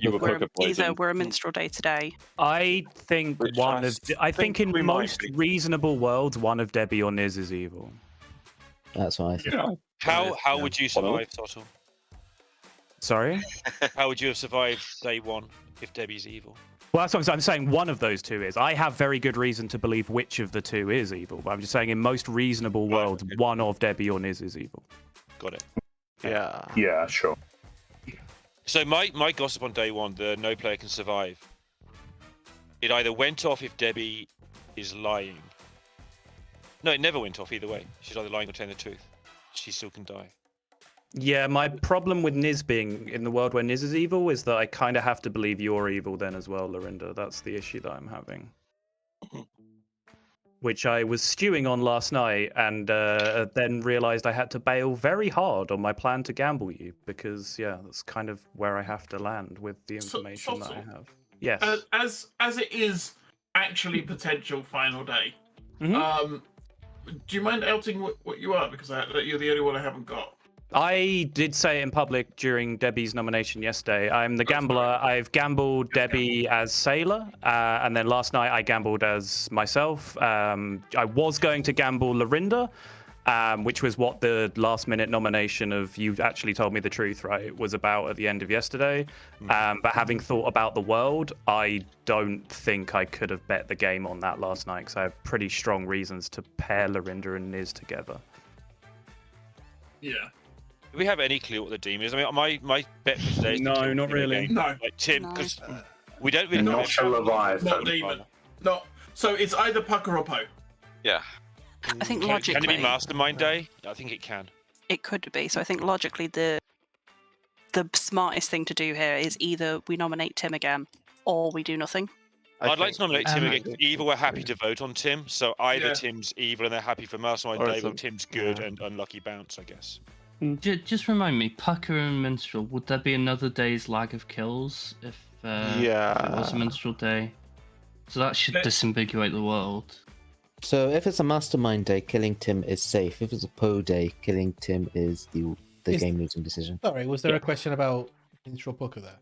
we're a minstrel day today. I think in most reasonable worlds, one of Debbie or Niz is evil. That's what I think. Yeah. How would you survive, Sottle? Sorry? How would you have survived day 1 if Debbie's evil? Well, that's what I'm saying. One of those two is. I have very good reason to believe which of the two is evil, but I'm just saying in most reasonable worlds, one of Debbie or Niz is evil. Got it. Yeah. Yeah, sure. So my gossip on day 1, the no player can survive. It either went off if Debbie is lying. No, it never went off either way. She's either lying or telling the truth. She still can die. Yeah, my problem with Niz being in the world where Niz is evil is that I kind of have to believe you're evil then as well, Lorinda. That's the issue that I'm having. Which I was stewing on last night and then realized I had to bail very hard on my plan to gamble you because, that's kind of where I have to land with the information that I have. Yes. As it is actually potential final day, do you mind outing what you are? Because you're the only one I haven't got. I did say it in public during Debbie's nomination yesterday. I'm the gambler. I've gambled Debbie as Sailor, and then last night I gambled as myself. I was going to gamble Lorinda, which was what the last-minute nomination of "You Actually Told Me the Truth," right, was about at the end of yesterday. But having thought about the world, I don't think I could have bet the game on that last night because I have pretty strong reasons to pair Lorinda and Niz together. Yeah. Do we have any clue what the team is? I mean, my bet for today is No, not really. No. Like Tim, because we don't really know. Not a Leviathan. Not demon. No. So it's either Pucker or Poe. Yeah. I think Can logically it be Mastermind Day? I think it can. it could be. So I think logically the smartest thing to do here is either we nominate Tim again or we do nothing. I'd like to nominate Tim again. Either we're happy to vote on Tim, so either Tim's evil and they're happy for Mastermind Day, or Tim's good and unlucky bounce, I guess. Just remind me, Pucker and Minstrel, would there be another day's lag of kills if it was a Minstrel Day? So that should disambiguate the world. So if it's a Mastermind Day, killing Tim is safe. If it's a Poe Day, killing Tim is the game-losing decision. Sorry, was there a question about Minstrel Pucker there?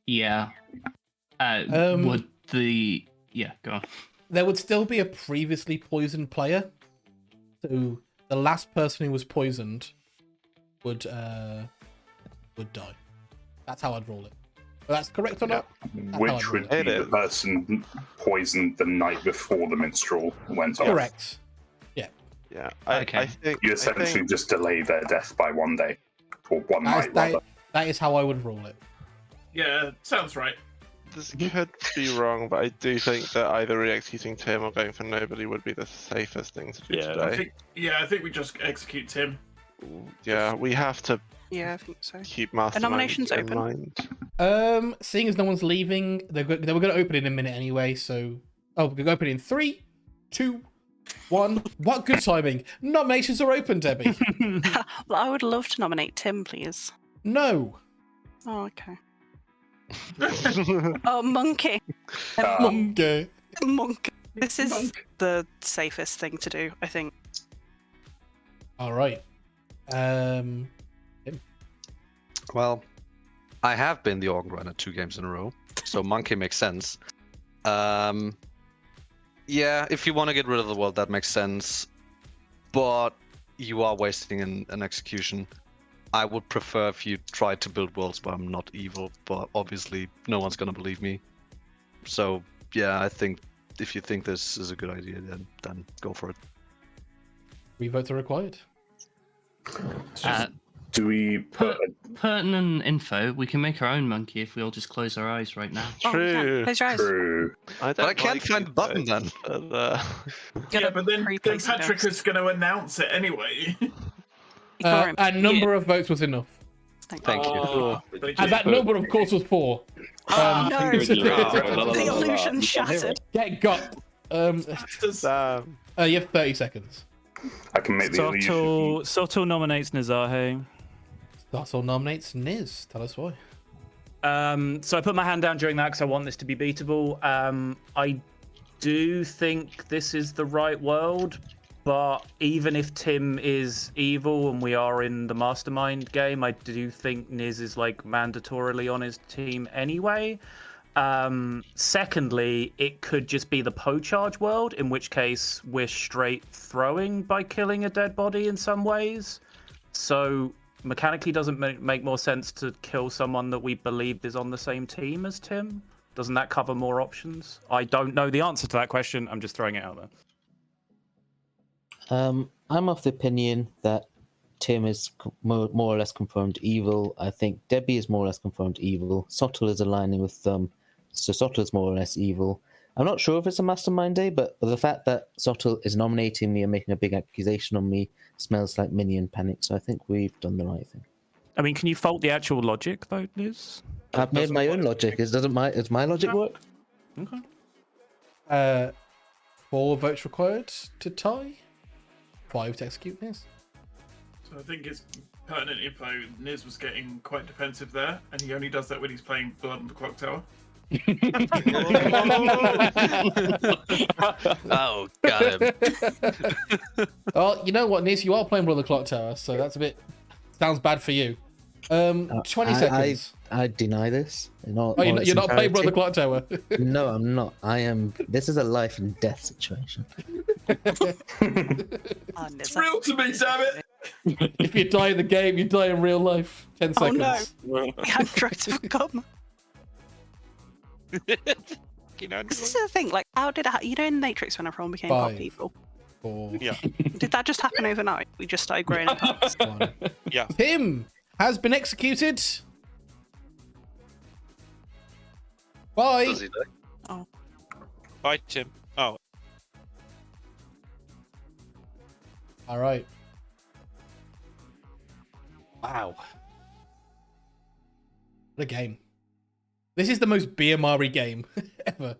Yeah. Would the... Yeah, go on. There would still be a previously poisoned player. So the last person who was poisoned would die. That's how I'd roll it. But that's correct or not? Which would be the person poisoned the night before the minstrel went off. Correct. Yeah. Yeah. I think you essentially just delay their death by 1 day. Or one night, rather. That is how I would roll it. Yeah, sounds right. This could be wrong, but I do think that either re-executing Tim or going for nobody would be the safest thing to do today. I think we just execute Tim. Yeah, we have to I think so. keep Mastermind nomination's in open. mind. Seeing as no one's leaving, they were going to open in a minute anyway, so... Oh, we're going to open in 3, 2, 1. What good timing. Nominations are open, Debbie. Well, I would love to nominate Tim, please. No. Oh, okay. Oh, Monkey. Monkey. Monkey. This is the safest thing to do, I think. All right. Well, I have been the Organ Runner 2 games in a row, so Monkey makes sense. Yeah, if you want to get rid of the world, that makes sense. But you are wasting an execution. I would prefer if you tried to build worlds where I'm not evil, but obviously no one's going to believe me. So, yeah, I think if you think this is a good idea, then go for it. Revotes are required. Do we put pertinent info? We can make our own monkey if we all just close our eyes right now. True. Close your eyes. True. I can't find the button then. But then Patrick is going to announce it anyway. A number of votes was enough. Thank you. And that number, of course, was 4. No! The illusion shattered. Get got. You have 30 seconds. I can make the illusion. Sotul nominates Nizahe. Sotul nominates Niz. Tell us why. So I put my hand down during that because I want this to be beatable. I do think this is the right world, but even if Tim is evil and we are in the Mastermind game, I do think Niz is like mandatorily on his team anyway. Secondly, it could just be the Poe charge world, in which case we're straight throwing by killing a dead body in some ways. So mechanically, doesn't make more sense to kill someone that we believed is on the same team as Tim? Doesn't that cover more options? I don't know the answer to that question. I'm just throwing it out there. I'm of the opinion that Tim is more or less confirmed evil. I think Debbie is more or less confirmed evil. Sotul is aligning with them, so Sotul is more or less evil. I'm not sure if it's a Mastermind Day, but the fact that Sotul is nominating me and making a big accusation on me smells like minion panic, so I think we've done the right thing. I mean, can you fault the actual logic, though, Liz? I've made my own logic. Does my logic work? Okay. 4 votes required to tie. 5 to execute Niz. So I think it's pertinent info. Niz was getting quite defensive there, and he only does that when he's playing Blood on the Clocktower. Oh, got him. Well, you know what, Niz? You are playing Blood on the Clocktower, so that's a bit... Sounds bad for you. 20 seconds. I deny this. You're not playing Brother Clocktower. No, I'm not. I am. This is a life and death situation. It's real to me, damn it! If you die in the game, you die in real life. 10 seconds. Oh no! I'm trying to come. This is the thing. Like, how did it? You know, in Matrix, when everyone became god people. 4. Yeah. Did that just happen overnight? We just started growing up. Yeah. Tim has been executed. Bye. Does he die? Oh. Bye, Tim. Oh. All right. Wow. What a game. This is the most BMR game ever.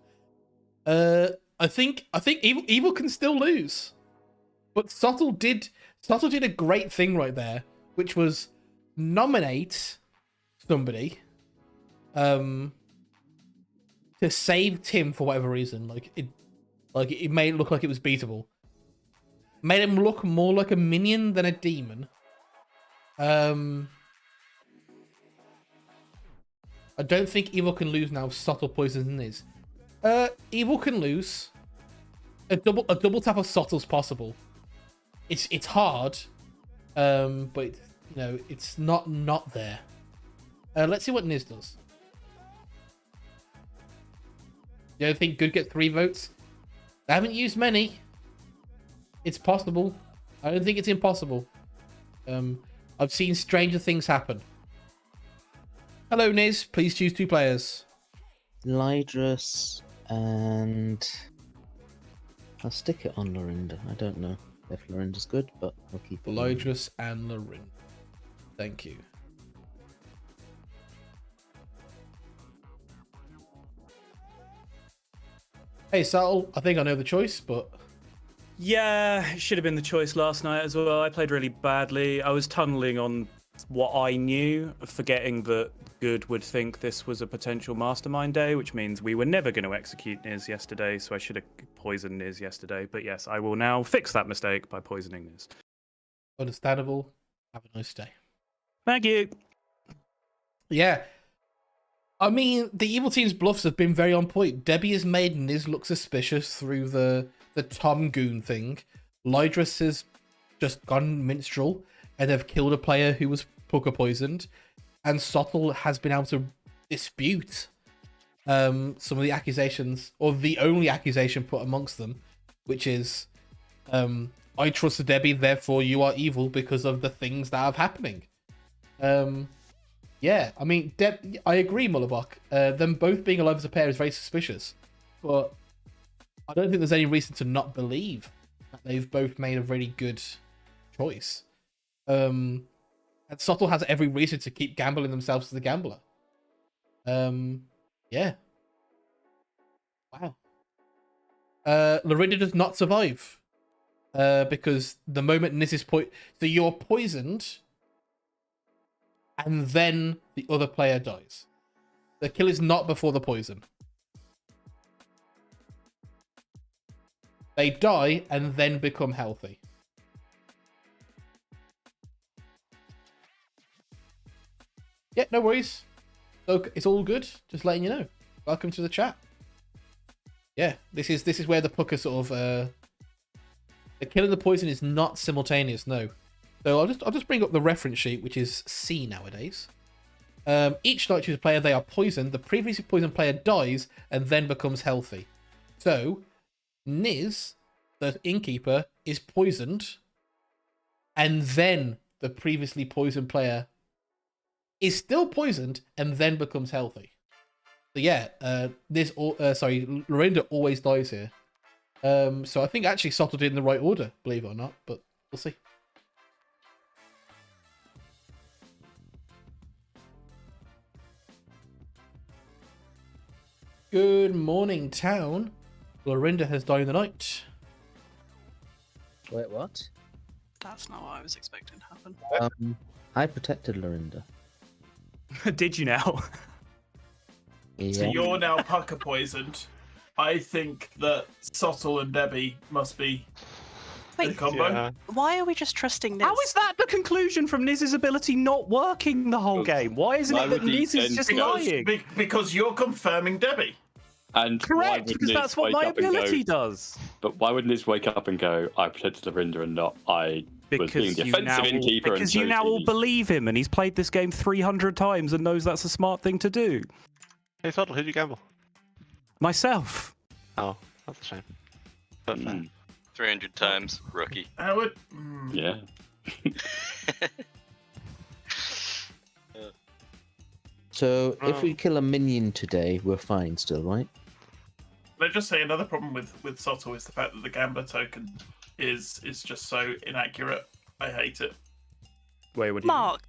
I think Evil can still lose. But Subtle did a great thing right there, which was nominate somebody to save Tim for whatever reason. It made it look like it was beatable. Made him look more like a minion than a demon. I don't think Evil can lose now. Subtle poison is. Evil can lose. A double tap of Subtle's possible. It's hard, but it's not there. Let's see what Niz does. You don't think Good get 3 votes? I haven't used many. It's possible. I don't think it's impossible. I've seen stranger things happen. Hello, Niz. Please choose 2 players. Lydrus and I'll stick it on Lorinda. I don't know if Lorinda's good, but I'll keep it. Lydrus and Lorinda. Thank you. Hey, Subtle. I think I know the choice, but... Yeah, it should have been the choice last night as well. I played really badly. I was tunneling on what I knew, forgetting that Good would think this was a potential mastermind day, which means we were never going to execute Niz yesterday, so I should have poisoned Niz yesterday. But yes, I will now fix that mistake by poisoning Niz. Understandable. Have a nice day. Thank you. Yeah. I mean, the Evil Team's bluffs have been very on point. Debbie has made Niz look suspicious through the Tom Goon thing. Lydrus has just gone minstrel and have killed a player who was poker poisoned. And Subtle has been able to dispute some of the accusations, or the only accusation put amongst them, which is, I trust Debbie, therefore you are evil because of the things that are happening. Yeah, I mean, I agree, Mullerbach. Them both being alive as a pair is very suspicious. But I don't think there's any reason to not believe that they've both made a really good choice. And Subtle has every reason to keep gambling themselves as the gambler. Yeah. Wow. Lorinda does not survive. Because the moment Niz is so you're poisoned, and then the other player dies. The kill is not before the poison. They die and then become healthy. Yeah, no worries. It's all good. Just letting you know. Welcome to the chat. Yeah, this is where the pucker sort of the kill and the poison is not simultaneous. No. So I'll just bring up the reference sheet, which is C nowadays. Each night choose player, they are poisoned. The previously poisoned player dies and then becomes healthy. So Niz, the innkeeper, is poisoned, and then the previously poisoned player is still poisoned and then becomes healthy. So yeah, Lorinda always dies here. So I think actually Subtle did in the right order, believe it or not, but we'll see. Good morning, town. Lorinda has died in the night. Wait, what? That's not what I was expecting to happen. I protected Lorinda. Did you now? Yeah. So you're now pucker poisoned. I think that Subtle and Debbie must be Wait, combo. Yeah. Why are we just trusting Niz? How is that the conclusion from Niz's ability not working the whole game? Why isn't Why it that would he Niz is then- just Because, lying? because you're confirming Debbie. And why Correct, would because Niz that's what wake my up and go- ability does. But why would Niz wake up and go, I protected Lorinda and not I was being the offensive innkeeper? Because you now all believe him, and he's played this game 300 times and knows that's a smart thing to do. Hey, Soddle, who'd you gamble? Myself. Oh, that's a shame. But fair. 300 times, rookie. Howard. Yeah. So if we kill a minion today, we're fine still, right? Let's just say another problem with Sottle is the fact that the gambler token is just so inaccurate. I hate it. Wait, what do Mark.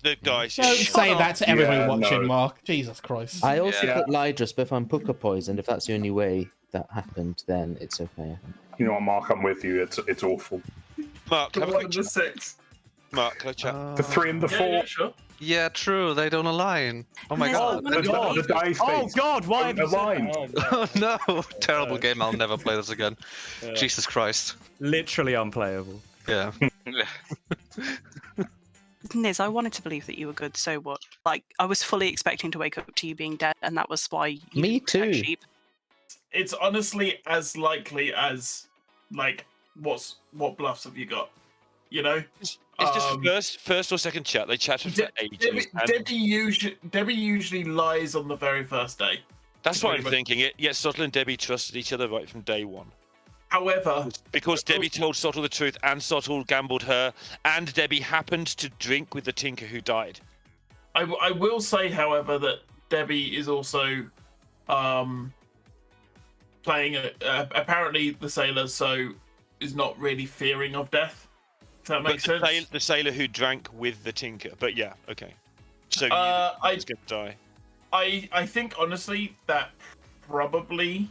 The guys. Don't say that to everyone Yeah, watching, no. Mark. Jesus Christ. I also Yeah. put Lydrus, but if I'm Puka poisoned, if that's the only way that happened, then it's okay. You know what, Mark? I'm with you. It's awful. Mark, have a One quick of the chat. 6. Mark, can I chat? The 3 and the 4. Oh, Sure. Yeah, true. They don't align. Oh my Niz, god. I'm gonna The die Oh face. God, why have you said aligned. Oh no! Terrible game. I'll never play this again. Jesus Christ. Literally unplayable. Yeah. Niz, I wanted to believe that you were good, so what? Like, I was fully expecting to wake up to you being dead, and that was why you Me didn't protect too. Sheep. It's honestly as likely as, like, what bluffs have you got? You know? It's just first or second chat. They chatted for ages. and Debbie usually lies on the very first day. that's what I'm pretty thinking. Yet Sottle and Debbie trusted each other right from day one. However, Because Debbie told Sottle the truth, and Sottle gambled her, and Debbie happened to drink with the tinker who died. I will say, however, that Debbie is also playing apparently the sailor, so is not really fearing of death. Does that make sense? The sailor who drank with the tinker. But yeah, okay. So he's gonna die. I think honestly that probably.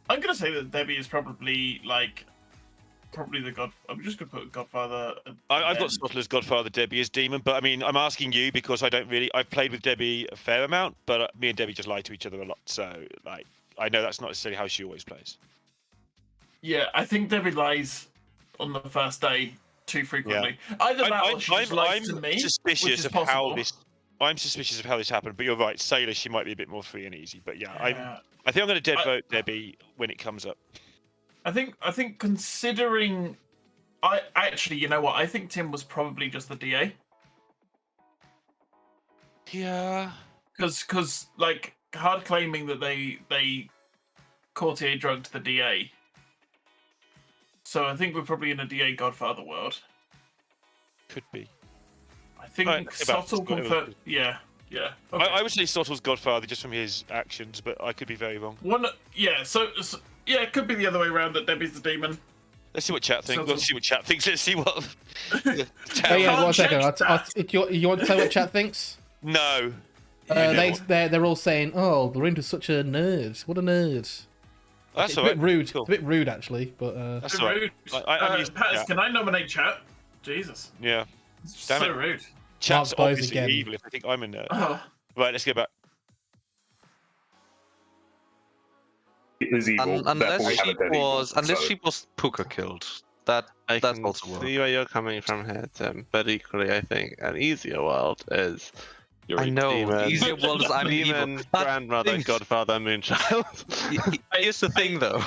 I'm gonna say that Debbie is probably the god. I'm just gonna put Godfather. I've got Sottle as Godfather, Debbie as Demon, but I mean, I'm asking you because I don't really. I've played with Debbie a fair amount, but me and Debbie just lie to each other a lot. So like, I know that's not necessarily how she always plays. Yeah, I think Debbie lies on the first day too frequently. Either that or she just lies to me, suspicious which is of possible. how this. I'm suspicious of how this happened, but you're right. Sailor, she might be a bit more free and easy, but yeah, I think I'm going to dead vote Debbie when it comes up. I think considering, you know what? I think Tim was probably just the DA. Yeah. Because like hard claiming that they courtier drugged the DA. So I think we're probably in a DA Godfather world. Could be. I think Sottle confirmed. Yeah. Okay. I would say Sottle's Godfather just from his actions, but I could be very wrong. So it could be the other way around that Debbie's the demon. Let's see what chat thinks. Let's see what chat thinks. Let's see what. Oh yeah, 1 second. You want to tell what chat thinks? No. They're all saying, "Oh, Lorinda's such a nerd. What a nerd." That's it's all a right. bit rude. Cool. It's a bit rude, actually. But that's all right. I'm used to Pattis, chat. can I nominate chat? Jesus. Yeah. It's Damn so it. rude. Chat's Mark goes obviously again. evil if I think I'm a nerd. Oh. Right, let's get back. It is evil. Unless we have a dead evil, so- she was Puka killed. That's also works. See where you're coming from here, Tim. But equally, I think an easier world is. I know. The easier world is I'm demon, evil. grandmother, Godfather, Moonchild. Here's the thing, though.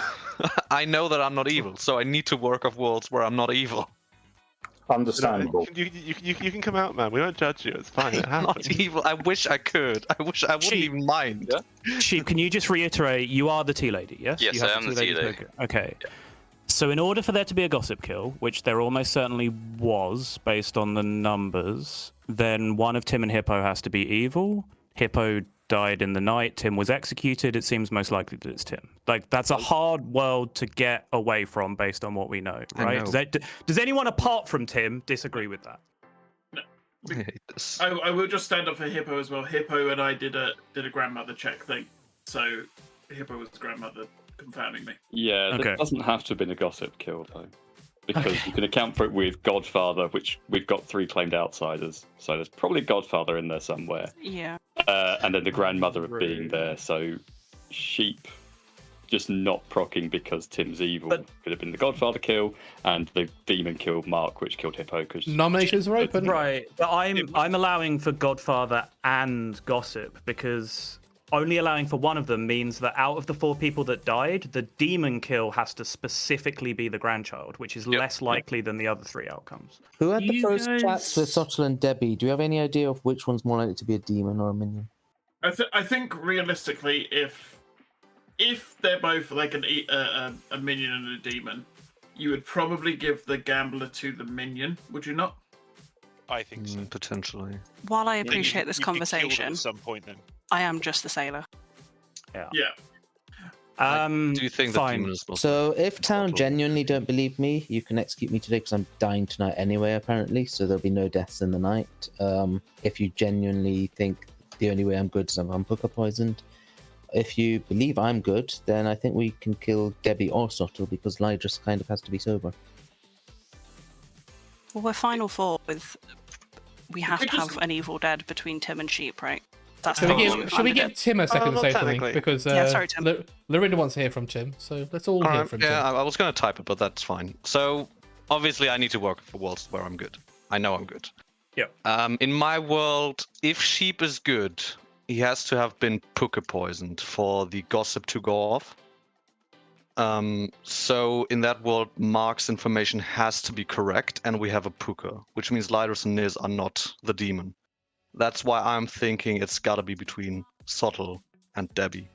I know that I'm not evil, so I need to work off worlds where I'm not evil. Understandable. You can come out, man. We won't judge you. It's fine. It I'm not happens. evil. I wish I could. I wouldn't even mind. Sheep, can you just reiterate, you are the tea lady, yes? Yes, You have I am the tea lady. token. Okay. So in order for there to be a gossip kill, which there almost certainly was based on the numbers, then one of Tim and Hippo has to be evil. Hippo died in the night. Tim was executed. It seems most likely that it's Tim. Like, that's a hard world to get away from based on what we know, right? Does anyone apart from Tim disagree with that? I will just stand up for Hippo as well. Hippo and I did a grandmother check thing, so Hippo was grandmother confounding me. Yeah, Okay. there doesn't have to have been a gossip kill, though. Because you can account for it with Godfather, which we've got 3 claimed outsiders. So there's probably Godfather in there somewhere. Yeah. And then the grandmother being there. So Sheep just not proccing because Tim's evil. Could have been the Godfather kill and the demon killed Mark, which killed Hippo. Nominations are open. Right, but I'm allowing for Godfather and Gossip because only allowing for one of them means that out of the 4 people that died, the demon kill has to specifically be the grandchild, which is less likely than the other 3 outcomes. Who had the first chats with Sottle and Debbie? Do you have any idea of which one's more likely to be a demon or a minion? I think realistically, if they're both like a minion and a demon, you would probably give the gambler to the minion, would you not? I think so. Potentially. While I appreciate this You could kill them conversation, at some point then. I am just the sailor. Yeah. Do you think fine. the demon is more So if Town genuinely don't believe me, you can execute me today because I'm dying tonight anyway, apparently. So there'll be no deaths in the night. If you genuinely think the only way I'm good is I'm hooker poisoned, if you believe I'm good, then I think we can kill Debbie or Sottle because Lydrus kind of has to be sober. Well, we're final 4 with. We have to have an evil dead between Tim and Sheep, right? That's Should we give Tim a second to say something? technically. Because sorry, Tim. Lorinda wants to hear from Tim, so let's all hear from Tim. Yeah, I was going to type it, but that's fine. So obviously I need to work for worlds where I'm good. I know I'm good. Yeah. In my world, if Sheep is good, he has to have been puka poisoned for the gossip to go off. So in that world, Mark's information has to be correct, and we have a puka, which means Lydrus and Niz are not the demon. That's why I'm thinking it's got to be between Sottle and Debbie.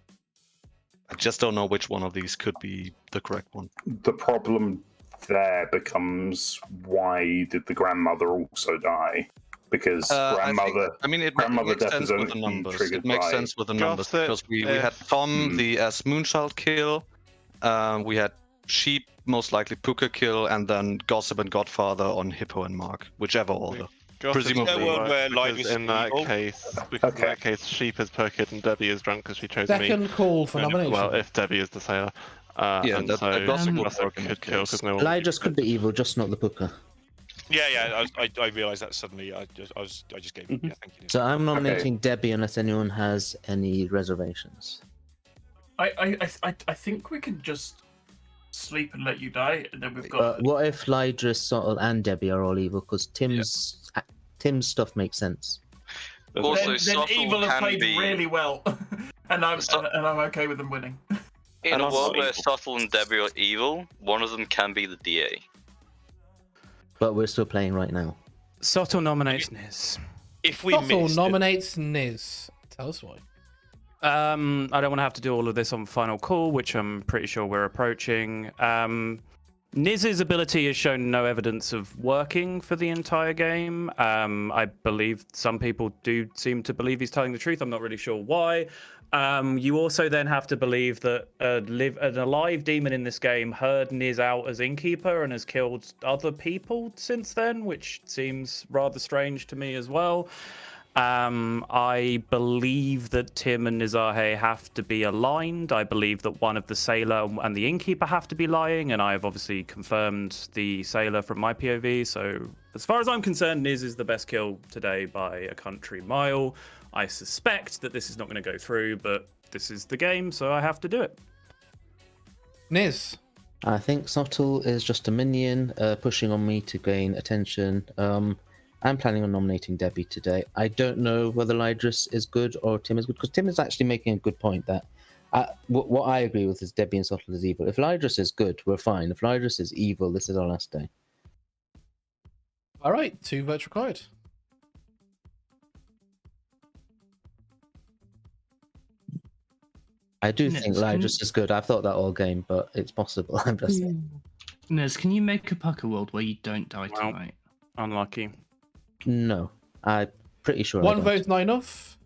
I just don't know which one of these could be the correct one. The problem there becomes, why did the grandmother also die? Because grandmother death is only triggered It makes by sense with the numbers because we had Tom as Moonchild kill, we had Sheep most likely Puka kill, and then Gossip and Godfather on Hippo and Mark, whichever order. Presumably, in that case, Sheep is Pukid and Debbie is drunk because she chose me. Second call for nomination. Well, if Debbie is the sailor. And so Gossip could kill because no one. Lydrus could be evil, just not the Puka. Yeah. I realised that suddenly. I just gave. Yeah, thank you. So I'm nominating Debbie unless anyone has any reservations. I think we can just sleep and let you die, and then we've got. What if Lydrus, Sottle, and Debbie are all evil? Because Tim's stuff makes sense. Also, then evil has played really well, and I'm okay with them winning. In a world where Sottle and Debbie are evil, one of them can be the DA. But we're still playing right now. Sottle nominates Niz. If we Sottle nominates Niz. Tell us why. I don't want to have to do all of this on final call, which I'm pretty sure we're approaching. Niz's ability has shown no evidence of working for the entire game. I believe some people do seem to believe he's telling the truth. I'm not really sure why. You also then have to believe that an alive demon in this game heard Niz out as innkeeper and has killed other people since then, which seems rather strange to me as well. I believe that Tim and Nizahe have to be aligned. I believe that one of the sailor and the innkeeper have to be lying, and I've obviously confirmed the sailor from my POV. So as far as I'm concerned, Niz is the best kill today by a country mile. I suspect that this is not going to go through, but this is the game, so I have to do it. Niz. I think Sottle is just a minion pushing on me to gain attention. I'm planning on nominating Debbie today. I don't know whether Lydrus is good or Tim is good, because Tim is actually making a good point that what I agree with is Debbie and Sottle is evil. If Lydrus is good, we're fine. If Lydrus is evil, this is our last day. All right, 2 votes required. I do think Lydrus is good. I've thought that all game, but it's possible. I'm just saying. Nez, can you make a pucker world where you don't die tonight? Unlucky. No, I'm pretty sure. 1 vote, 9 off.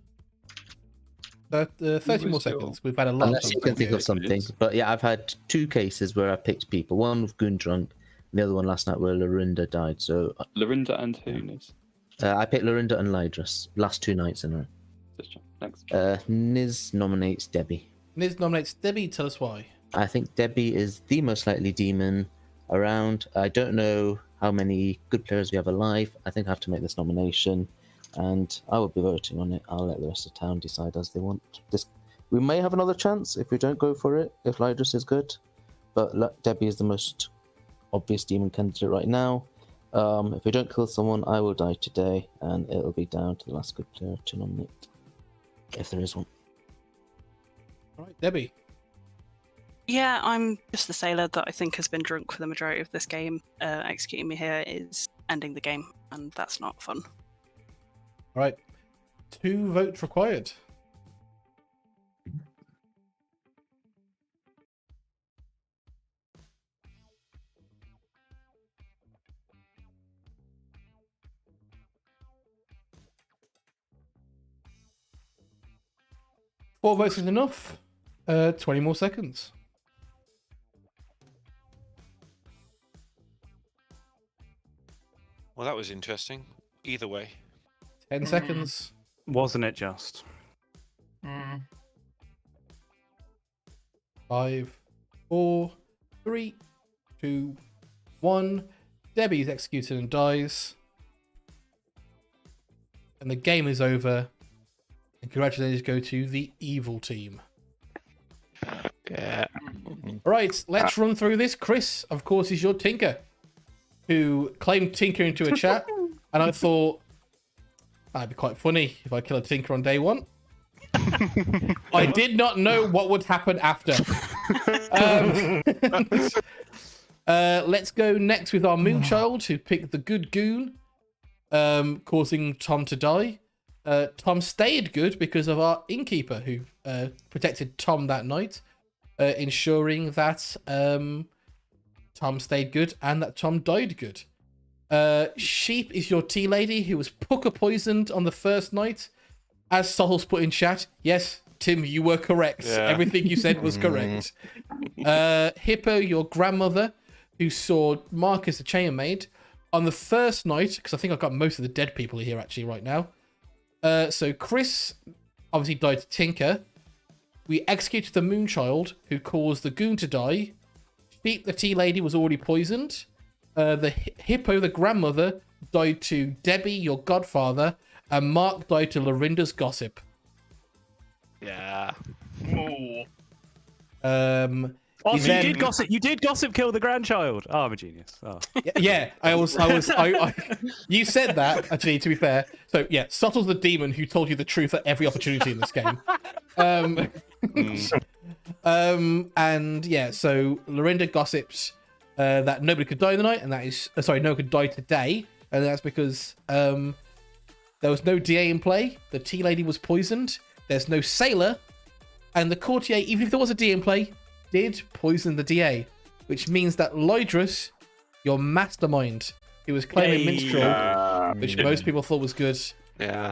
30 more seconds. We've had a lot. Unless you can think of something. But yeah, I've had 2 cases where I picked people. One with Goon Drunk, and the other one last night where Lorinda died. So Lorinda and who, Niz? I picked Lorinda and Lydrus last 2 nights in a row. Thanks. Niz nominates Debbie. Niz nominates Debbie. Tell us why. I think Debbie is the most likely demon around. I don't know how many good players we have alive. I think I have to make this nomination, and I will be voting on it. I'll let the rest of town decide as they want. We may have another chance if we don't go for it, if Lydris is good. But Debbie is the most obvious demon candidate right now. If we don't kill someone, I will die today, and it'll be down to the last good player to nominate, if there is one. All right, Debbie. Yeah, I'm just the sailor that I think has been drunk for the majority of this game. Executing me here is ending the game, and that's not fun. All right, 2 votes required. Four votes is enough. 20 more seconds. Well, that was interesting. Either way. 10 seconds. Wasn't it just? 5, 4, 3, 2, 1. Debbie's executed and dies. And the game is over. And congratulations go to the evil team. Yeah. Right, let's run through this. Chris, of course, is your Tinker, who claimed Tinker into a chat. And I thought, that'd be quite funny if I kill a Tinker on day 1. I did not know what would happen after. Let's go next with our Moonchild, who picked the good goon, causing Tom to die. Tom stayed good because of our Innkeeper, who protected Tom that night, ensuring that Tom stayed good and that Tom died good. Sheep is your tea lady, who was Pucker poisoned on the first night. As Soul's put in chat, yes, Tim, you were correct. Yeah. Everything you said was correct. Hippo, your grandmother, who saw Marcus the chambermaid on the first night, because I think I've got most of the dead people here actually right now. So Chris obviously died to Tinker. We executed the Moonchild, who caused the goon to die. Sheep, the tea lady, was already poisoned. The Hippo, the grandmother, died to Debbie, your godfather. And Mark died to Lorinda's gossip. Yeah. Ooh. Oh, so you did gossip kill the grandchild. Oh, I'm a genius. Oh. Yeah, you said that, actually, to be fair. So, yeah, Subtle's the demon who told you the truth at every opportunity in this game. And, yeah, so Lorinda gossips that nobody could die in the night, and that is... sorry, no one could die today, and that's because there was no DA in play, the tea lady was poisoned, there's no sailor, and the courtier, even if there was a DA in play, did poison the DA, which means that Lydris, your mastermind, who was claiming minstrel, which most people thought was good. Yeah.